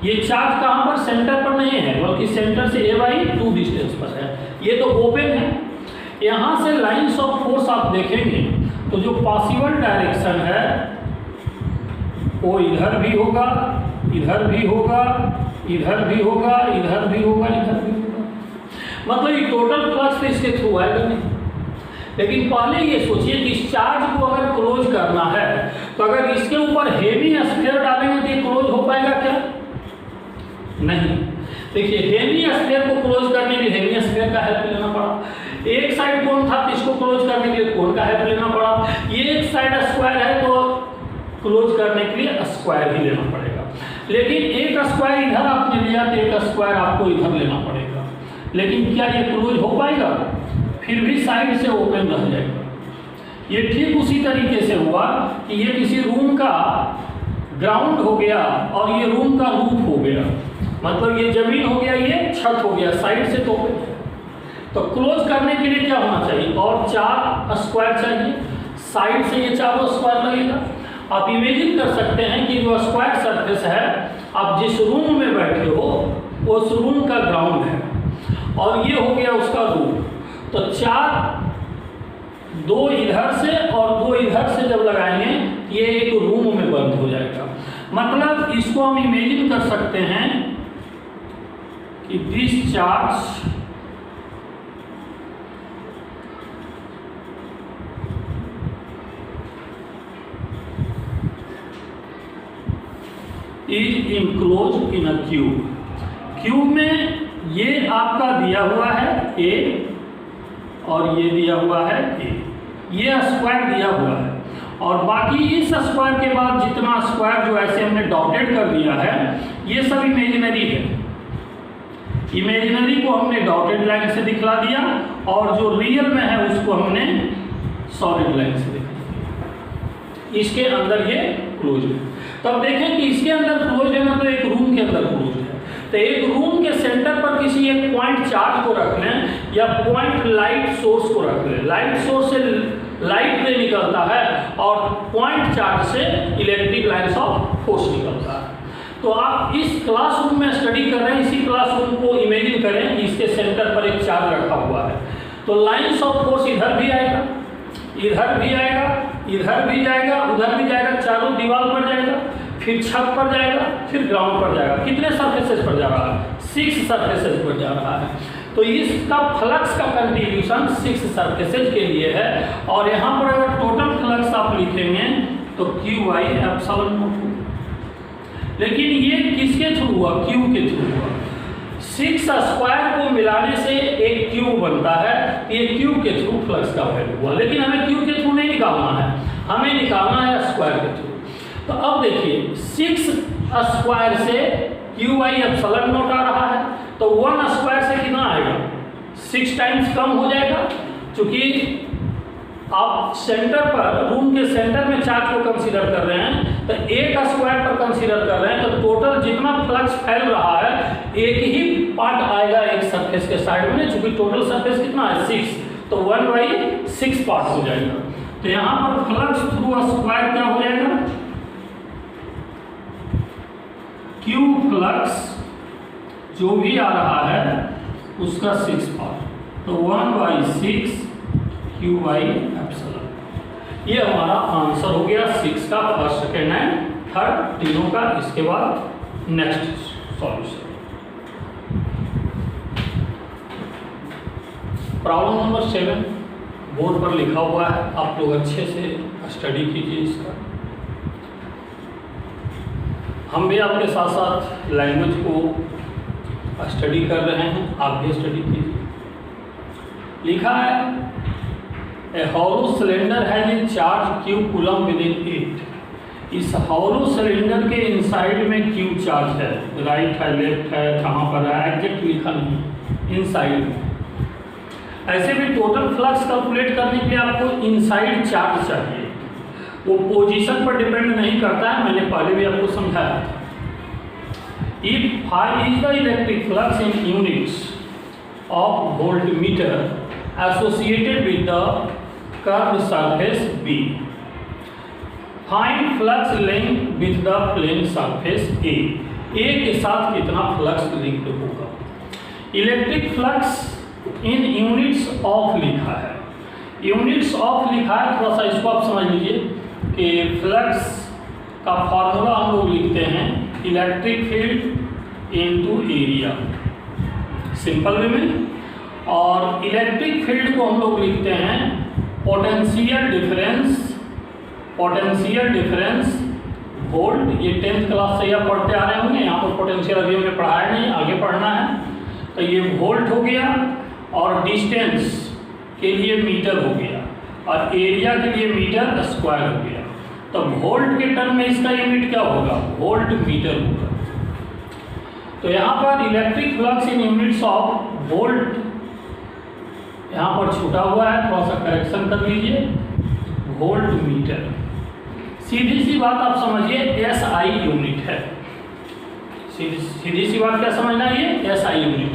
Speaker 1: ये चार्ज कहाँ पर? सेंटर पर नहीं है, बल्कि सेंटर से a/2 डिस्टेंस पर है। ये तो ओपन है। यहाँ से लाइंस ऑफ फोर्स आप देखेंगे तो जो पॉसिबल डायरेक्शन है वो इधर भी होगा, इधर भी होगा, इधर भी होगा, इधर भी होगा, इधर भी होगा। मतलब ये टोटल फ्लक्स तो इसके थ्रू आएगा नहीं। लेकिन पहले ये सोचिए कि इस चार्ज को अगर क्लोज करना है तो अगर इसके ऊपर हेमिस्फीयर डालेंगे तो ये क्लोज हो पाएगा क्या? नहीं। देखिए हेमिस्फीयर को क्लोज करने के लिए हेमिस्फीयर का हेल्प लेना पड़ा। एक साइड कोन था तो इसको क्लोज करने के लिए कोन का हेल्प लेना पड़ा। ये एक साइड स्क्वायर है तो क्लोज करने के लिए स्क्वायर ही लेना पड़ेगा। लेकिन एक स्क्वायर इधर आपने लिया तो एक स्क्वायर आपको इधर लेना पड़ेगा, लेकिन क्या ये क्लोज हो पाएगा? फिर भी साइड से ओपन रह जाएगा। ये ठीक उसी तरीके से हुआ कि ये किसी रूम का ग्राउंड हो गया और ये रूम का रूफ हो गया, मतलब ये जमीन हो गया, ये छत हो गया, साइड से तो क्लोज करने के लिए क्या होना चाहिए? और 4 स्क्वायर चाहिए, साइड से ये चारों स्क्वायर लगेगा। आप इमेजिन कर सकते हैं कि जो स्क्वायर सरफेस है, आप जिस रूम में बैठे हो उस रूम का ग्राउंड है और ये हो गया उसका रूफ। तो 4, 2 इधर से और 2 इधर से जब लगाएंगे ये एक रूम में बंद हो जाएगा। मतलब इसको हम इमेजिन कर सकते हैं कि this charge is enclose in a cube. Cube में ये आपका दिया हुआ है A और ये दिया हुआ है A, ये स्क्वायर दिया हुआ है और बाकी इस स्क्वायर के बाद जितना स्क्वायर जो ऐसे हमने डॉटेड कर दिया है ये सब इमेजिनरी है। इमेजिनरी को हमने डॉटेड लाइन से दिखला दिया और जो रियल में है उसको हमने सॉलिड लाइन से दिखला दिया। इसके अंदर ये क्लोज है। तो अब देखें कि इसके अंदर क्लोज है मतलब एक रूम के अंदर क्लोज है। तो एक रूम के सेंटर पर किसी एक पॉइंट चार्ज को रख लें या पॉइंट लाइट सोर्स को रख लें। लाइट सोर्स से लाइट रे निकलता है और पॉइंट चार्ज से इलेक्ट्रिक लाइन्स ऑफ फोर्स निकलता है। तो आप इस क्लासरूम में स्टडी कर रहे हैं, इसी क्लासरूम को इमेजिन करें कि इसके सेंटर पर एक चार्ज रखा हुआ है। तो लाइन्स ऑफ फोर्स इधर भी आएगा, इधर भी आएगा, इधर भी जाएगा, उधर भी जाएगा, चारों दीवार पर जाएगा, फिर छत पर जाएगा, फिर ग्राउंड पर जाएगा। कितने सरफेसेस पर जा रहा है? 6 सरफेसेस पर जा रहा है। तो इसका फ्लक्स का कंट्रीब्यूशन 6 सरफेसेस के लिए है और यहाँ पर अगर टोटल फ्लक्स आप लिखेंगे तो QI एप्सिलॉन नॉट होगा। लेकिन ये किसके थ्रू हुआ? क्यू के थ्रू हुआ। 6 स्क्वायर को मिलाने से एक क्यूब बनता है, ये क्यूब के थ्रू फ्लक्स का वैल्यू हुआ। लेकिन हमें क्यूब के थ्रू नहीं निकालना है, हमें निकालना है स्क्वायर के थ्रू। तो अब देखिए 6 स्क्वायर से QI एप्सिलॉन नॉट आ रहा है, तो 1 स्क्वायर से कितना आएगा? 6 टाइम्स कम हो जाएगा। क्योंकि आप सेंटर पर, रूम के सेंटर में चार्ज को कंसीडर कर रहे हैं तो 1 स्क्वायर पर कंसीडर कर रहे हैं, तो टोटल जितना फ्लक्स फैल रहा है एक ही पार्ट आएगा एक सरफेस के साइड में, चूंकि टोटल सरफेस कितना है 6, तो 1/6 पार्ट हो जाएगा। तो यहाँ पर फ्लक्स थ्रू स्क्वायर क्या हो जाएगा? क्यू फ्लक्स जो भी आ रहा है उसका 6 पार्ट, तो 1/6 QI एप्सिलॉन। ये हमारा आंसर हो गया 6 का, फर्स्ट, सेकेंड एंड थर्ड तीनों का। इसके बाद next solution, problem number 7 board पर लिखा हुआ है, आप लोग अच्छे से स्टडी कीजिए इसका। हम भी आपके साथ साथ लैंग्वेज को स्टडी कर रहे हैं, आप भी स्टडी कीजिए। लिखा है a hollow cylinder has a charge Q coulomb within it. इस हॉलो सिलेंडर के इनसाइड में Q चार्ज है, राइट है, लेफ्ट है, कहाँ पर है एग्जैक्ट लिखा नहीं, इनसाइड में। ऐसे भी टोटल फ्लक्स कैलकुलेट करने के लिए आपको इनसाइड चार्ज चाहिए, वो पोजीशन पर डिपेंड नहीं करता है, मैंने पहले भी आपको समझाया था। If phi is the electric flux in units of voltmeter associated with the curve surface B, find flux link with the plane surface A। A के साथ कितना फ्लक्स लिंक होगा? Electric flux in units of लिखा है, units of लिखा है, थोड़ा सा इसको आप समझ लीजिए कि फ्लक्स का फॉर्मूला हम लोग लिखते हैं electric field into area, simple way में। और इलेक्ट्रिक फील्ड को हम लोग लिखते हैं पोटेंशियल डिफरेंस वोल्ट। ये 10th क्लास से आप पढ़ते आ रहे होंगे, यहाँ पर पोटेंशियल अभी हमने पढ़ाया नहीं, आगे पढ़ना है। तो ये वोल्ट हो गया और डिस्टेंस के लिए मीटर हो गया और एरिया के लिए मीटर स्क्वायर हो गया। तो वोल्ट के टर्म में इसका यूनिट क्या होगा? वोल्ट मीटर होगा। तो यहाँ पर electric flux in units of volt यहाँ पर छूटा हुआ है, थोड़ा सा करेक्शन कर लीजिए, वोल्ट मीटर। सीधी सी बात आप समझिए एसआई यूनिट है, सीधी सी बात क्या समझना है, ये SI unit.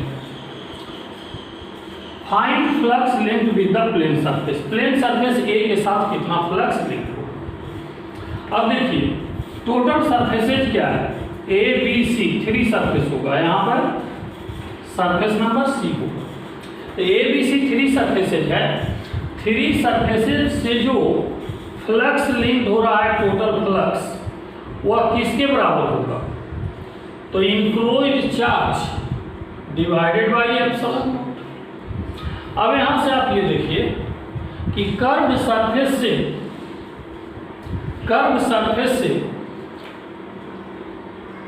Speaker 1: Find flux linked with the plane surface, plane surface A के साथ कितना फ्लक्स लिंक हो। अब देखिए टोटल सरफेसेज क्या है, ए बी सी, 3 सरफेस होगा, यहाँ पर सरफेस नंबर सी होगा। तो ए बी सी 3 सरफेसेज है, 3 सरफेसेज से जो फ्लक्स लिंक हो रहा है, टोटल फ्लक्स वह किसके बराबर होगा, तो enclosed charge divided by epsilon not. अब यहां से आप ये देखिए कि कर्व सरफेस से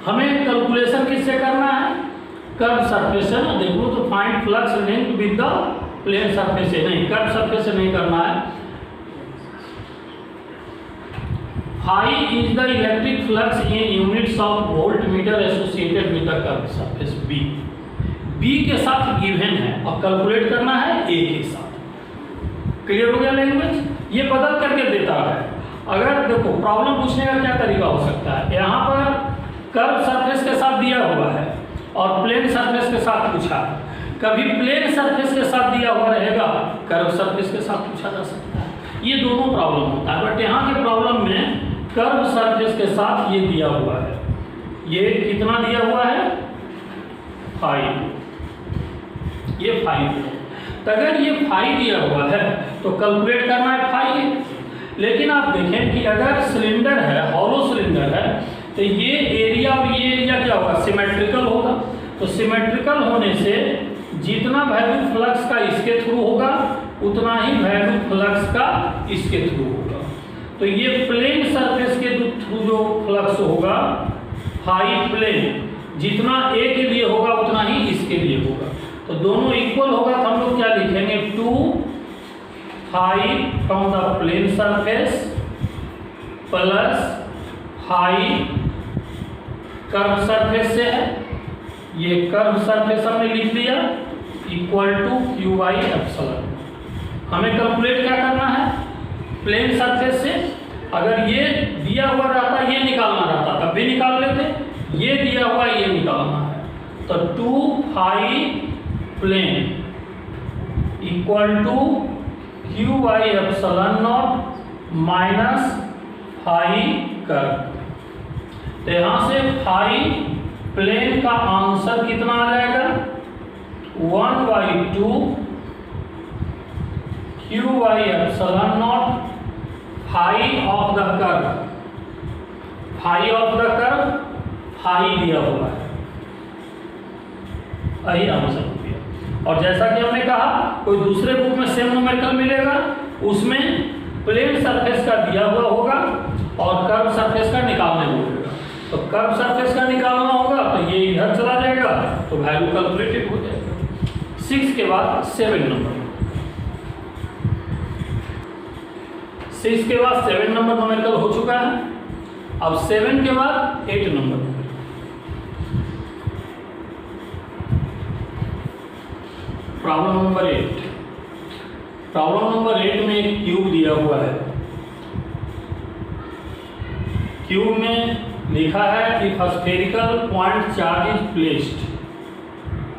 Speaker 1: हमें कैलकुलेशन किससे करना है, कर्व सरफेस है ना, देखो तो find flux linked with the plane surface से, नहीं कर्व सरफेस से नहीं करना है। Phi is the electric flux in units of volt meter associated with the curve surface B, B के साथ गिवन है और कैलकुलेट करना है ए के साथ। क्लियर हो गया लैंग्वेज, ये बदल करके देता है। अगर देखो प्रॉब्लम पूछने का क्या तरीका हो सकता है, यहाँ पर कर्व सरफेस के साथ दिया हुआ है और प्लेन सरफेस के साथ पूछा, कभी प्लेन सरफेस के साथ दिया हुआ रहेगा, कर्व सरफेस के साथ पूछा जा सकता है, ये दोनों प्रॉब्लम होता है। बट यहाँ के प्रॉब्लम में कर्व सरफेस के साथ ये दिया हुआ है, ये कितना दिया हुआ है 5, ये 5 है। तो अगर ये 5 दिया हुआ है तो कैलकुलेट करना है 5। लेकिन आप देखें कि अगर सिलेंडर है, हॉलो सिलेंडर है, तो ये एरिया और ये एरिया क्या होगा, सिमेट्रिकल होगा। तो सिमेट्रिकल होने से जितना वैल्यू फ्लक्स का इसके थ्रू होगा उतना ही वैल्यू फ्लक्स का इसके थ्रू होगा। तो ये प्लेन सरफेस के थ्रू जो फ्लक्स होगा हाई प्लेन, जितना ए के लिए होगा उतना ही इसके लिए होगा। तो दोनों इक्वल होगा तो हम लोग क्या लिखेंगे, 2 phi from the plane surface plus phi curve surface से है, ये कर्व सरफेस हमने लिख दिया, equal to Q by epsilon. हमें कैलकुलेट क्या करना है, प्लेन सरफेस से अगर ये दिया हुआ रहता, ये निकालना रहता तब भी निकाल लेते, ये दिया हुआ ये निकालना है। तो 2 phi plane equal to Q by epsilon naught minus phi curve. तो यहाँ से फाई प्लेन का आंसर कितना आ जाएगा, 1/2 Q by epsilon naught phi of the curve, phi of the curve phi दिया हुआ है, यही आंसर हो गया। और जैसा कि हमने कहा कोई दूसरे बुक में सेम न्यूमेरिकल मिलेगा, उसमें प्लेन सरफेस का दिया हुआ होगा और कर्व सरफेस का निकालने होगा। तो कर्व सरफेस का निकालना होगा तो ये इधर चला जाएगा तो वैल्यू कैलकुलेटेड हो जाएगा। 6 के बाद 7 नंबर, 6 के बाद 7 नंबर न्यूमेरिकल हो चुका है। अब 7 के बाद 8 number. Problem number 8, problem number 8 में एक क्यूब दिया हुआ है। क्यूब में लिखा है कि spherical point charge is placed,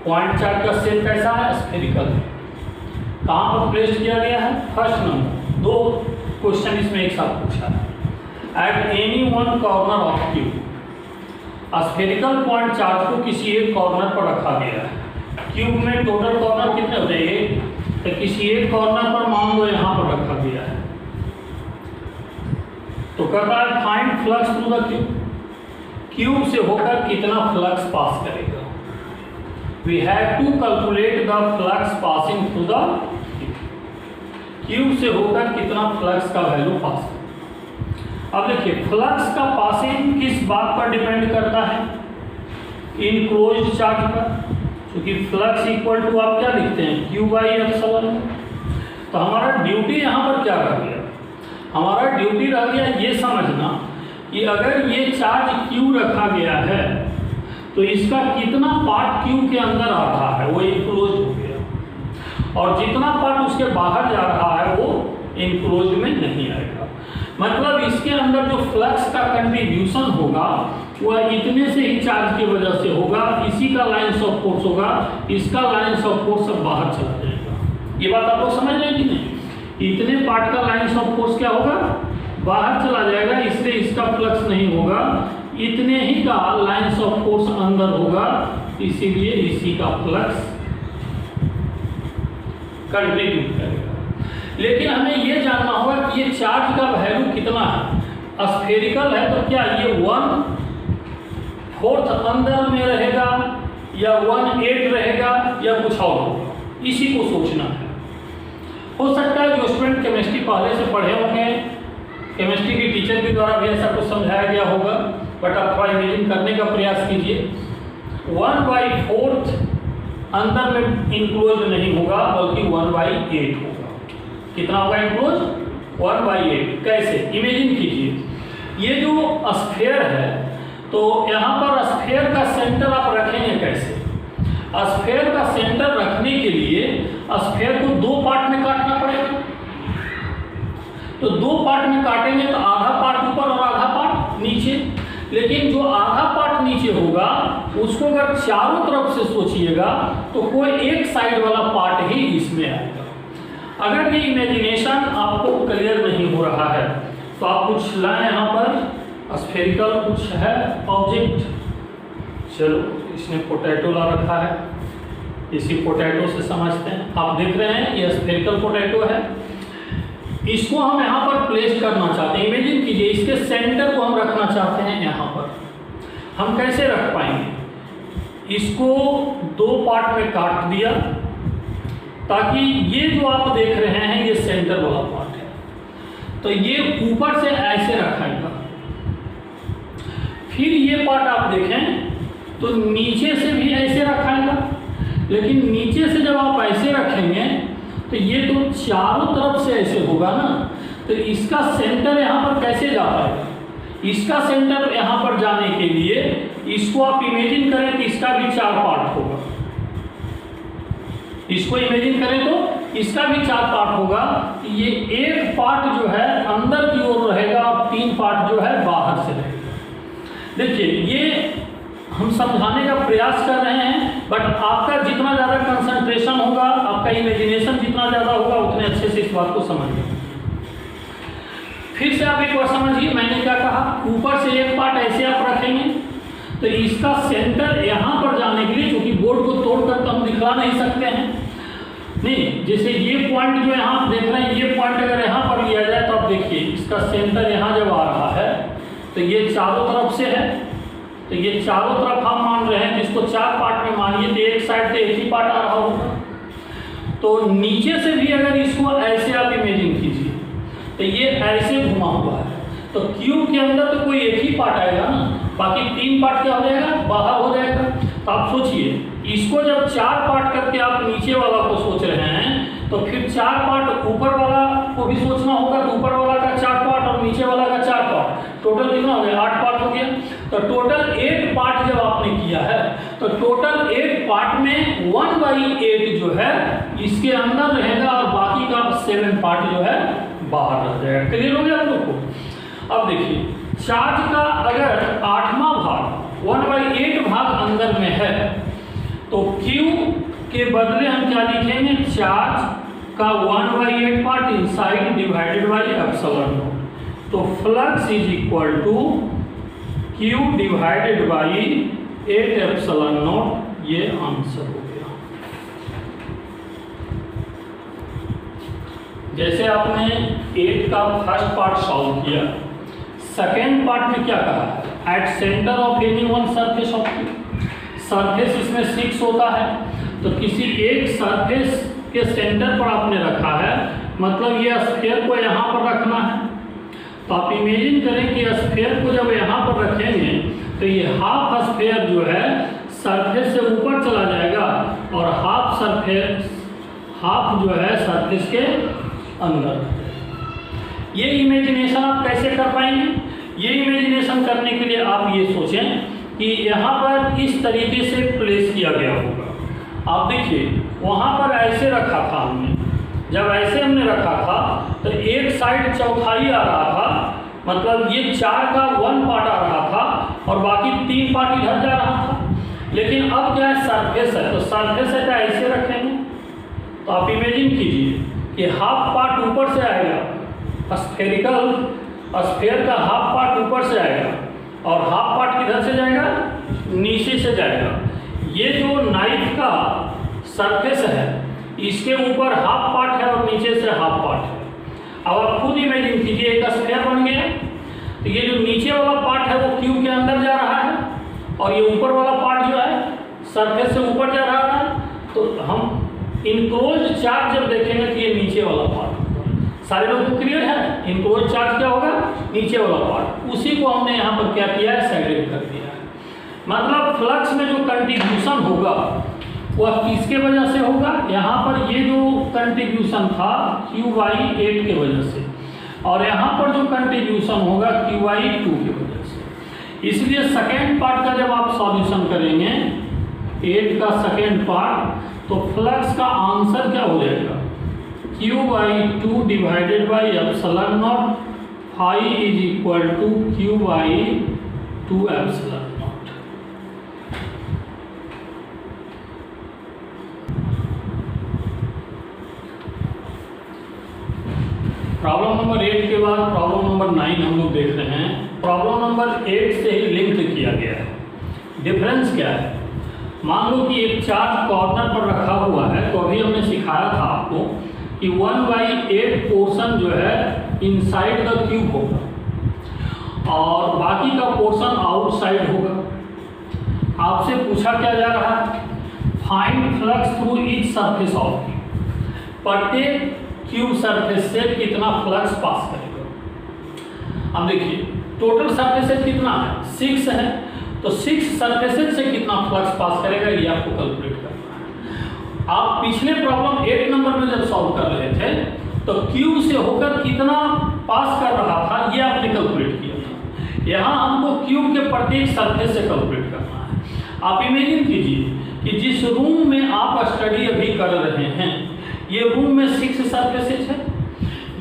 Speaker 1: point charge का शेप कैसा है, स्फेरिकल है। कहाँ पर प्लेस्ड किया गया है, फर्स्ट नंबर। 2 क्वेश्चन इसमें एक साथ पूछा है। At any one corner of cube, spherical point charge को किसी एक कॉर्नर पर रखा गया है। क्यूब में टोटल कॉर्नर कितने होते हैं, तो किसी एक कॉर्नर पर मान लो यहाँ पर रखा गया है। तो कहता है find flux through the cube, cube से होकर कितना फ्लक्स पास करेगा। We have to calculate the flux passing through the cube से होकर कितना फ्लक्स का वैल्यू पास करेगा। अब देखिए फ्लक्स का पासिंग किस बात पर डिपेंड करता है, इनक्लोज्ड चार्ज पर, क्योंकि फ्लक्स इक्वल टू आप क्या लिखते हैं, क्यू बाई एप्सिलॉन। तो हमारा ड्यूटी यहाँ पर क्या रह गया, हमारा ड्यूटी रह गया ये समझना कि अगर ये चार्ज क्यू रखा गया है तो इसका कितना पार्ट क्यू के अंदर आ रहा है वो इनक्लोज हो गया, और जितना पार्ट उसके बाहर जा रहा है वो इनक्लोज में नहीं आएगा। मतलब इसके अंदर जो फ्लक्स का कंट्रीब्यूशन होगा वह इतने से ही चार्ज की वजह से होगा, इसी का लाइन्स ऑफ फोर्स होगा, इसका लाइन्स ऑफ फोर्स सब बाहर चला जाएगा। ये बात आप लोग समझ रहे हैं कि नहीं? इतने पार्ट का लाइन्स ऑफ फोर्स क्या होगा, बाहर चला जाएगा, इसलिए इसका फ्लक्स नहीं होगा, इतने ही का लाइन्स ऑफ फोर्स अंदर होगा, इसीलिए इसी का फ्लक्स कंट्रीब्यूट करेगा। लेकिन हमें यह जानना होगा कि ये चार्ज का वैल्यू कितना है। स्फेरिकल है तो क्या ये 1/4 अंदर में रहेगा या 1/8 रहेगा या कुछ और होगा, इसी को सोचना है। हो सकता है जो स्टूडेंट केमिस्ट्री पहले से पढ़े होंगे, केमिस्ट्री के टीचर के द्वारा भी ऐसा कुछ समझाया गया होगा, बट आप थोड़ा इमेजिन करने का प्रयास कीजिए। 1/4 अंदर में इनक्लोज नहीं होगा बल्कि 1/8 होगा। कितना होगा इनक्लोज? 1/8। कैसे? इमेजिन कीजिए ये जो स्फीयर है, तो यहाँ पर स्फीयर का सेंटर आप रखेंगे कैसे? स्फीयर का सेंटर रखने के लिए स्फीयर को 2 पार्ट में काटना पड़ेगा। तो 2 पार्ट में काटेंगे तो आधा पार्ट ऊपर और आधा पार्ट नीचे। लेकिन जो आधा पार्ट नीचे होगा उसको अगर चारों तरफ से सोचिएगा तो कोई एक साइड वाला पार्ट ही इसमें आएगा। अगर ये इमेजिनेशन आपको क्लियर नहीं हो रहा है तो आप कुछ लाएं यहाँ पर स्फेरिकल कुछ है ऑब्जेक्ट। चलो इसने पोटैटो ला रखा है, इसी पोटैटो से समझते हैं। आप देख रहे हैं ये स्फेरिकल पोटैटो है, इसको हम यहाँ पर प्लेस करना चाहते हैं। इमेजिन कीजिए इसके सेंटर को हम रखना चाहते हैं यहाँ पर। हम कैसे रख पाएंगे? इसको 2 पार्ट में काट दिया ताकि ये जो आप देख रहे हैं ये सेंटर वाला पार्ट है, तो ये ऊपर से ऐसे रखाएगा। फिर ये पार्ट आप देखें तो नीचे से भी ऐसे रखाएगा, लेकिन नीचे से जब आप ऐसे रखेंगे तो ये तो चारों तरफ से ऐसे होगा ना, तो इसका सेंटर यहाँ पर कैसे जा पाएगा? इसका सेंटर यहाँ पर जाने के लिए इसको आप इमेजिन करें कि इसका भी 4 पार्ट होगा। इसको इमेजिन करें तो इसका भी 4 पार्ट होगा। ये एक पार्ट जो है अंदर की ओर रहेगा और 3 पार्ट जो है बाहर से रहेगा। देखिए ये हम समझाने का प्रयास कर रहे हैं, बट आपका जितना ज़्यादा कंसंट्रेशन होगा, आपका इमेजिनेशन जितना ज़्यादा होगा, उतने अच्छे से इस बात को समझिए। फिर से आप एक बार समझिए मैंने क्या कहा। ऊपर से एक पार्ट ऐसे आप रखेंगे तो इसका सेंटर यहाँ पर जाने के लिए, क्योंकि बोर्ड को तोड़कर तो हम दिखला नहीं सकते हैं, नहीं, जैसे ये पॉइंट जो यहाँ आप देख रहे हैं, ये पॉइंट अगर यहाँ पर लिया जाए तो आप देखिए इसका सेंटर यहाँ जब आ रहा है तो ये चारों तरफ से है, तो ये चारों तरफ हम मान रहे हैं, जिसको 4 पार्ट में मानिए तो एक साइड से एक ही पार्ट आ रहा होगा। तो नीचे से भी अगर इसको ऐसे आप इमेजिन कीजिए तो ये ऐसे घुमा हुआ है, तो क्यूब के अंदर तो कोई एक ही पार्ट आएगा ना, बाकी 3 पार्ट क्या हो जाएगा? बाहर हो जाएगा। तो आप सोचिए इसको जब 4 पार्ट करके आप नीचे वाला को सोच रहे हैं तो फिर 4 पार्ट ऊपर वाला को भी सोचना होगा, तो ऊपर वाला का 4 पार्ट और नीचे वाला का 4 पार्ट, टोटल कितना हो गया? 8 पार्ट हो गया। तो टोटल 8 पार्ट जब आपने किया है तो टोटल 8 पार्ट में 1/8 जो है इसके अंदर रहेगा और बाकी का 7 पार्ट जो है बाहर रह जाएगा। क्लियर हो गया आप लोग को? अब देखिए चार्ज का अगर 8वां भाग 1/8 भाग अंदर में है तो Q के बदले हम क्या लिखेंगे? चार्ज का 1/8 part inside divided by epsilon naught. तो flux is equal to Q divided by 8 epsilon naught. ये आंसर हो गया। जैसे आपने 8 का फर्स्ट पार्ट सॉल्व किया, सेकेंड पार्ट में क्या कहा है? At centre of any one surface of Q। Surface इसमें 6 होता है, तो किसी एक सरफेस के सेंटर पर आपने रखा है, मतलब ये स्फीयर को यहाँ पर रखना है। तो आप इमेजिन करें कि स्फीयर को जब यहाँ पर रखेंगे तो ये हाफ स्फीयर जो है सरफेस से ऊपर चला जाएगा और हाफ जो है सरफेस के अंदर। ये इमेजिनेशन आप कैसे कर पाएंगे? ये इमेजिनेशन करने के लिए आप ये सोचें कि यहाँ पर इस तरीके से प्लेस किया गया होगा। आप देखिए वहाँ पर ऐसे रखा था हमने, जब ऐसे हमने रखा था तो एक साइड चौथाई आ रहा था, मतलब ये 4 का 1 पार्ट आ रहा था और बाकी 3 पार्ट इधर जा रहा था। लेकिन अब क्या है, सरफेस है, तो सरफेस है तो ऐसे रखेंगे। तो आप इमेजिन कीजिए कि हाफ पार्ट ऊपर से आएगा, स्फेरिकल स्फेयर का हाफ पार्ट ऊपर से आएगा और हाफ पार्ट किधर से जाएगा, नीचे से जाएगा। ये जो नाइफ का सरफेस है इसके ऊपर हाफ पार्ट है और नीचे से हाफ पार्ट है। अब आप खुद इमेजिन कीजिए एक स्फेयर बन गया, तो ये जो नीचे वाला पार्ट है वो क्यूब के अंदर जा रहा है और ये ऊपर वाला पार्ट जो है सरफेस से ऊपर जा रहा है। तो हम इनक्लोज चार्ज जब देखेंगे तो ये नीचे वाला पार्ट, सारे लोग को क्लियर है, इनक्लोज चार्ज क्या होगा, नीचे वाला पार्ट। उसी को हमने यहाँ पर क्या किया है, सेग्रेगेट कर दिया है। मतलब फ्लक्स में जो कंट्रीब्यूशन होगा वह किसके वजह से होगा, यहाँ पर ये जो कंट्रीब्यूशन था Q/8 के वजह से, और यहाँ पर जो कंट्रीब्यूशन होगा Q/2 के वजह से। इसलिए सेकेंड पार्ट का जब आप सॉल्यूशन करेंगे 8 का सेकेंड पार्ट, तो फ्लक्स का आंसर क्या हो जाएगा, Q/2 divided by epsilon naught, phi is equal to Q/2 epsilon naught. Problem number 8 के बाद प्रॉब्लम नंबर 9 हम लोग देख रहे हैं। प्रॉब्लम नंबर 8 से ही लिंक किया गया है। डिफरेंस क्या है, मान लो कि एक चार्ज कॉर्नर पर रखा हुआ है, तो अभी हमने सिखाया था आपको कि 1/8 पोर्शन जो है इनसाइड द क्यूब होगा और बाकी का पोर्शन आउटसाइड होगा। आपसे पूछा क्या जा रहा है, find flux through each surface of cube, प्रत्येक क्यूब सरफेस से कितना फ्लक्स पास करेगा। अब देखिए टोटल सरफेसेज कितना है, 6 है, तो 6 सरफेसेज से कितना फ्लक्स पास करेगा ये आपको कैलकुलेट करना है। आप पिछले प्रॉब्लम 8 नंबर में जब सॉल्व कर रहे थे तो क्यूब से होकर कितना पास कर रहा था ये आपने कैलकुलेट किया था। यहाँ हमको क्यूब के प्रत्येक सरफेस से कैलकुलेट करना है। आप इमेजिन कीजिए कि जिस रूम में आप स्टडी अभी कर रहे हैं ये रूम में 6 सरफेसेज है।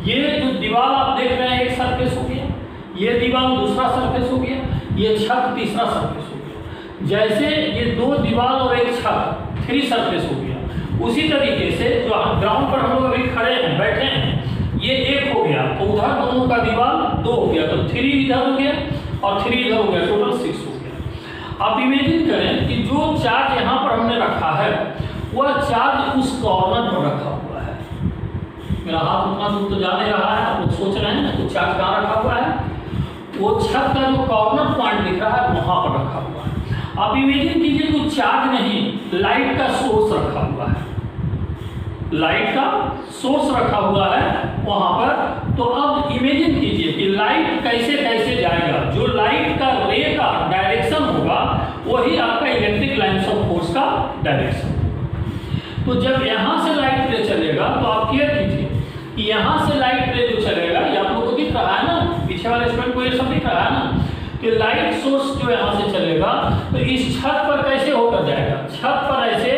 Speaker 1: ये जो दीवार आप देख रहे हैं एक सरफेस हो गया, ये दीवार दूसरा सरफेस हो गया, ये छत तीसरा सरफेस हो गया। जैसे ये 2 दीवार और एक छत 3 सरफेस हो गया, उसी तरीके से जो ग्राउंड पर हम लोग अभी खड़े हैं बैठे हैं ये 1 हो गया, तो उधर दोनों का दीवार 2 हो गया, तो 3 इधर हो गया और 3 इधर हो गया, टोटल 6 हो गया। आप इमेजिन करें कि जो चार्ज यहाँ पर हमने रखा है वह चार्ज उस कॉर्नर पर रखा हुआ है। मेरा हाथ उतना दूर तो जा नहीं रहा है, आप लोग सोच रहे हैं ना तो चार्ज कहाँ रखा हुआ है, वो छत का जो कॉर्नर पॉइंट दिख रहा है वहाँ पर रखा हुआ है। आप इमेजिन कीजिए तो चार्ज नहीं लाइट का सोर्स रखा हुआ है, लाइट का सोर्स रखा हुआ है वहाँ पर। तो अब इमेजिन कीजिए कि लाइट कैसे कैसे जाएगा, जो लाइट का रे का डायरेक्शन होगा वही आपका इलेक्ट्रिक लाइन्स ऑफ फोर्स का डायरेक्शन। तो जब यहाँ से लाइट रे चलेगा तो आप क्लियर कीजिए कि यहाँ से लाइट रे जो चलेगा ये आप लोगों को दिख रहा है ना, पीछे वाले स्टूडेंट को ये सब दिख रहा है ना कि लाइट सोर्स जो यहाँ से चलेगा तो इस छत पर कैसे होकर जाएगा, छत पर ऐसे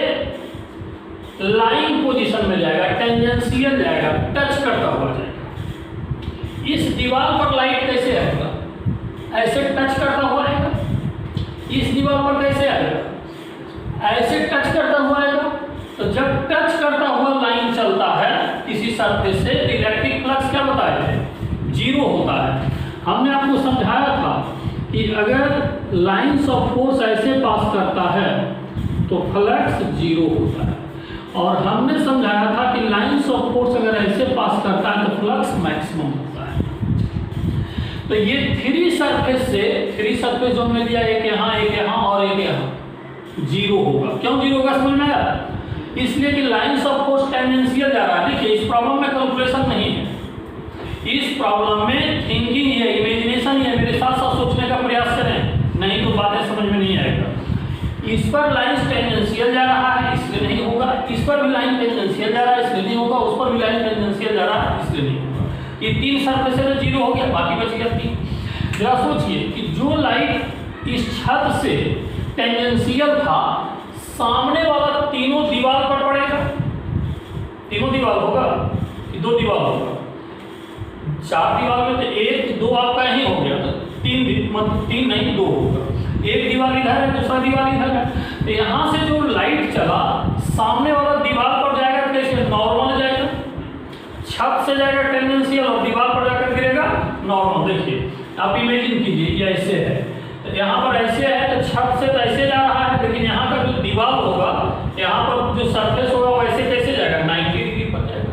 Speaker 1: लाइन पोजीशन में जाएगा, टेंजेंशियल जाएगा, टच करता हुआ जाएगा। इस दीवार पर लाइट कैसे आएगा, ऐसे टच करता हुआ आएगा। इस दीवार पर कैसे आएगा, ऐसे टच करता हुआ आएगा। तो जब टच करता हुआ लाइन चलता है किसी सरफेस से इलेक्ट्रिक फ्लक्स क्या बताए थे, 0 होता है। हमने आपको समझाया था कि अगर लाइन्स ऑफ फोर्स ऐसे पास करता है तो फ्लक्स 0 होता है, और हमने समझाया था कि लाइन्स ऑफ फोर्स अगर ऐसे पास करता है तो फ्लक्स मैक्सिमम होता है। तो ये 3 सरफेस से 3 सरफेस जो हमने दिया, एक यहाँ और एक यहाँ, 0 होगा। क्यों 0 होगा समझ में आया, इसलिए कि लाइन्स ऑफ फोर्स टेंजेंशियल जा रहा है। देखिए इस प्रॉब्लम में कैलकुलेशन नहीं है, इस प्रॉब्लम में थिंकिंग है, इमेजिनेशन है। मेरे साथ साथ सोचने का प्रयास करें, नहीं तो बातें समझ में नहीं आएगा। इस पर लाइन टेंजेंशियल जा रहा है इसलिए नहीं होगा, इस पर भी लाइन टेंजेंशियल जा रहा है इसलिए नहीं होगा, उस पर भी लाइन टेंजेंशियल जा रहा है इसलिए नहीं होगा। ये 3 सरफेस में 0 हो गया, बाकी बच गया 3। जरा सोचिए कि जो लाइट इस छत से टेंजेंशियल था, सामने वाला तीनों दीवार पर पड़ेगा, तीनों दीवार होगा कि दो दीवार होगा? 4 दीवार में तो 1 2 आपका यही हो गया, तो 3 नहीं 2 होगा। एक दीवार इधर है, दूसरा दीवार इधर है, तो यहाँ से जो लाइट चला सामने वाला दीवार पर जाएगा, कैसे? नॉर्मल जाएगा, छत से जाएगा टेंजेंशियल और दीवार पर जाकर गिरेगा नॉर्मल। देखिए आप इमेजिन कीजिए ये ऐसे है, तो यहाँ पर ऐसे है तो छत से तो ऐसे जा रहा है, लेकिन यहाँ का जो दीवार होगा, यहाँ पर जो सरफेस होगा वो ऐसे कैसे जाएगा? 90 डिग्री पर जाएगा।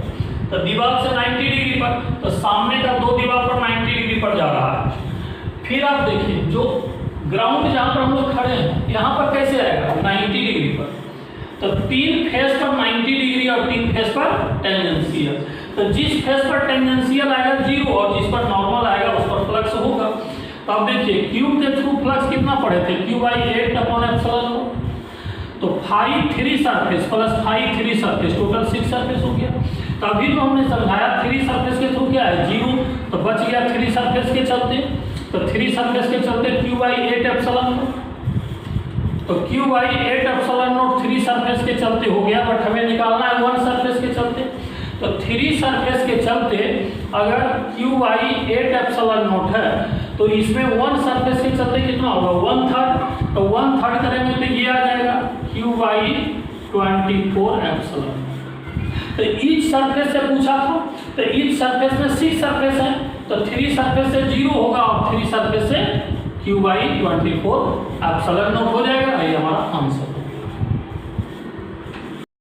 Speaker 1: तो दीवार से 90 डिग्री पर, तो सामने का 2 दीवार पर 90 डिग्री पर जा रहा है। फिर आप देखिए जो ग्राउंड जहाँ पर हम लोग खड़े हैं, यहाँ पर कैसे आएगा? 90 डिग्री पर। तो 3 फेस पर 90 डिग्री और 3 फेस पर टेंजेंशियल। तो जिस फेस पर टेंजेंशियल आएगा 0 और जिस पर नॉर्मल आएगा उस पर फ्लक्स होगा। तो अब देखिए क्यूब के थ्रू फ्लक्स कितना पढ़े थे? Q/8/ε0। तो phi 3 surface plus phi 3 surface, total 6 surface हो गया। तो अभी जो हमने समझाया 3 सरफेस के थ्रू क्या है? 0, तो बच गया 3 सरफेस के चलते। तो 3 सरफेस के चलते Q/8/ε0। तो Q/8/ε0 3 सरफेस के चलते हो गया, बट हमें निकालना है 1 सरफेस के चलते। तो 3 सरफेस के चलते अगर Q/8/ε0 है, तो इसमें 1 सरफेस के चलते कितना होगा? 1/3। तो 1/3 करेंगे तो ये आ जाएगा Q/24/ε। तो ईच सरफेस से पूछा था, तो ईच सरफेस में 6 सरफेस है, तो 3 सरफेस से 0 होगा और 3 सरफेस से Q/24/ε0 हो जाएगा। ये हमारा आंसर।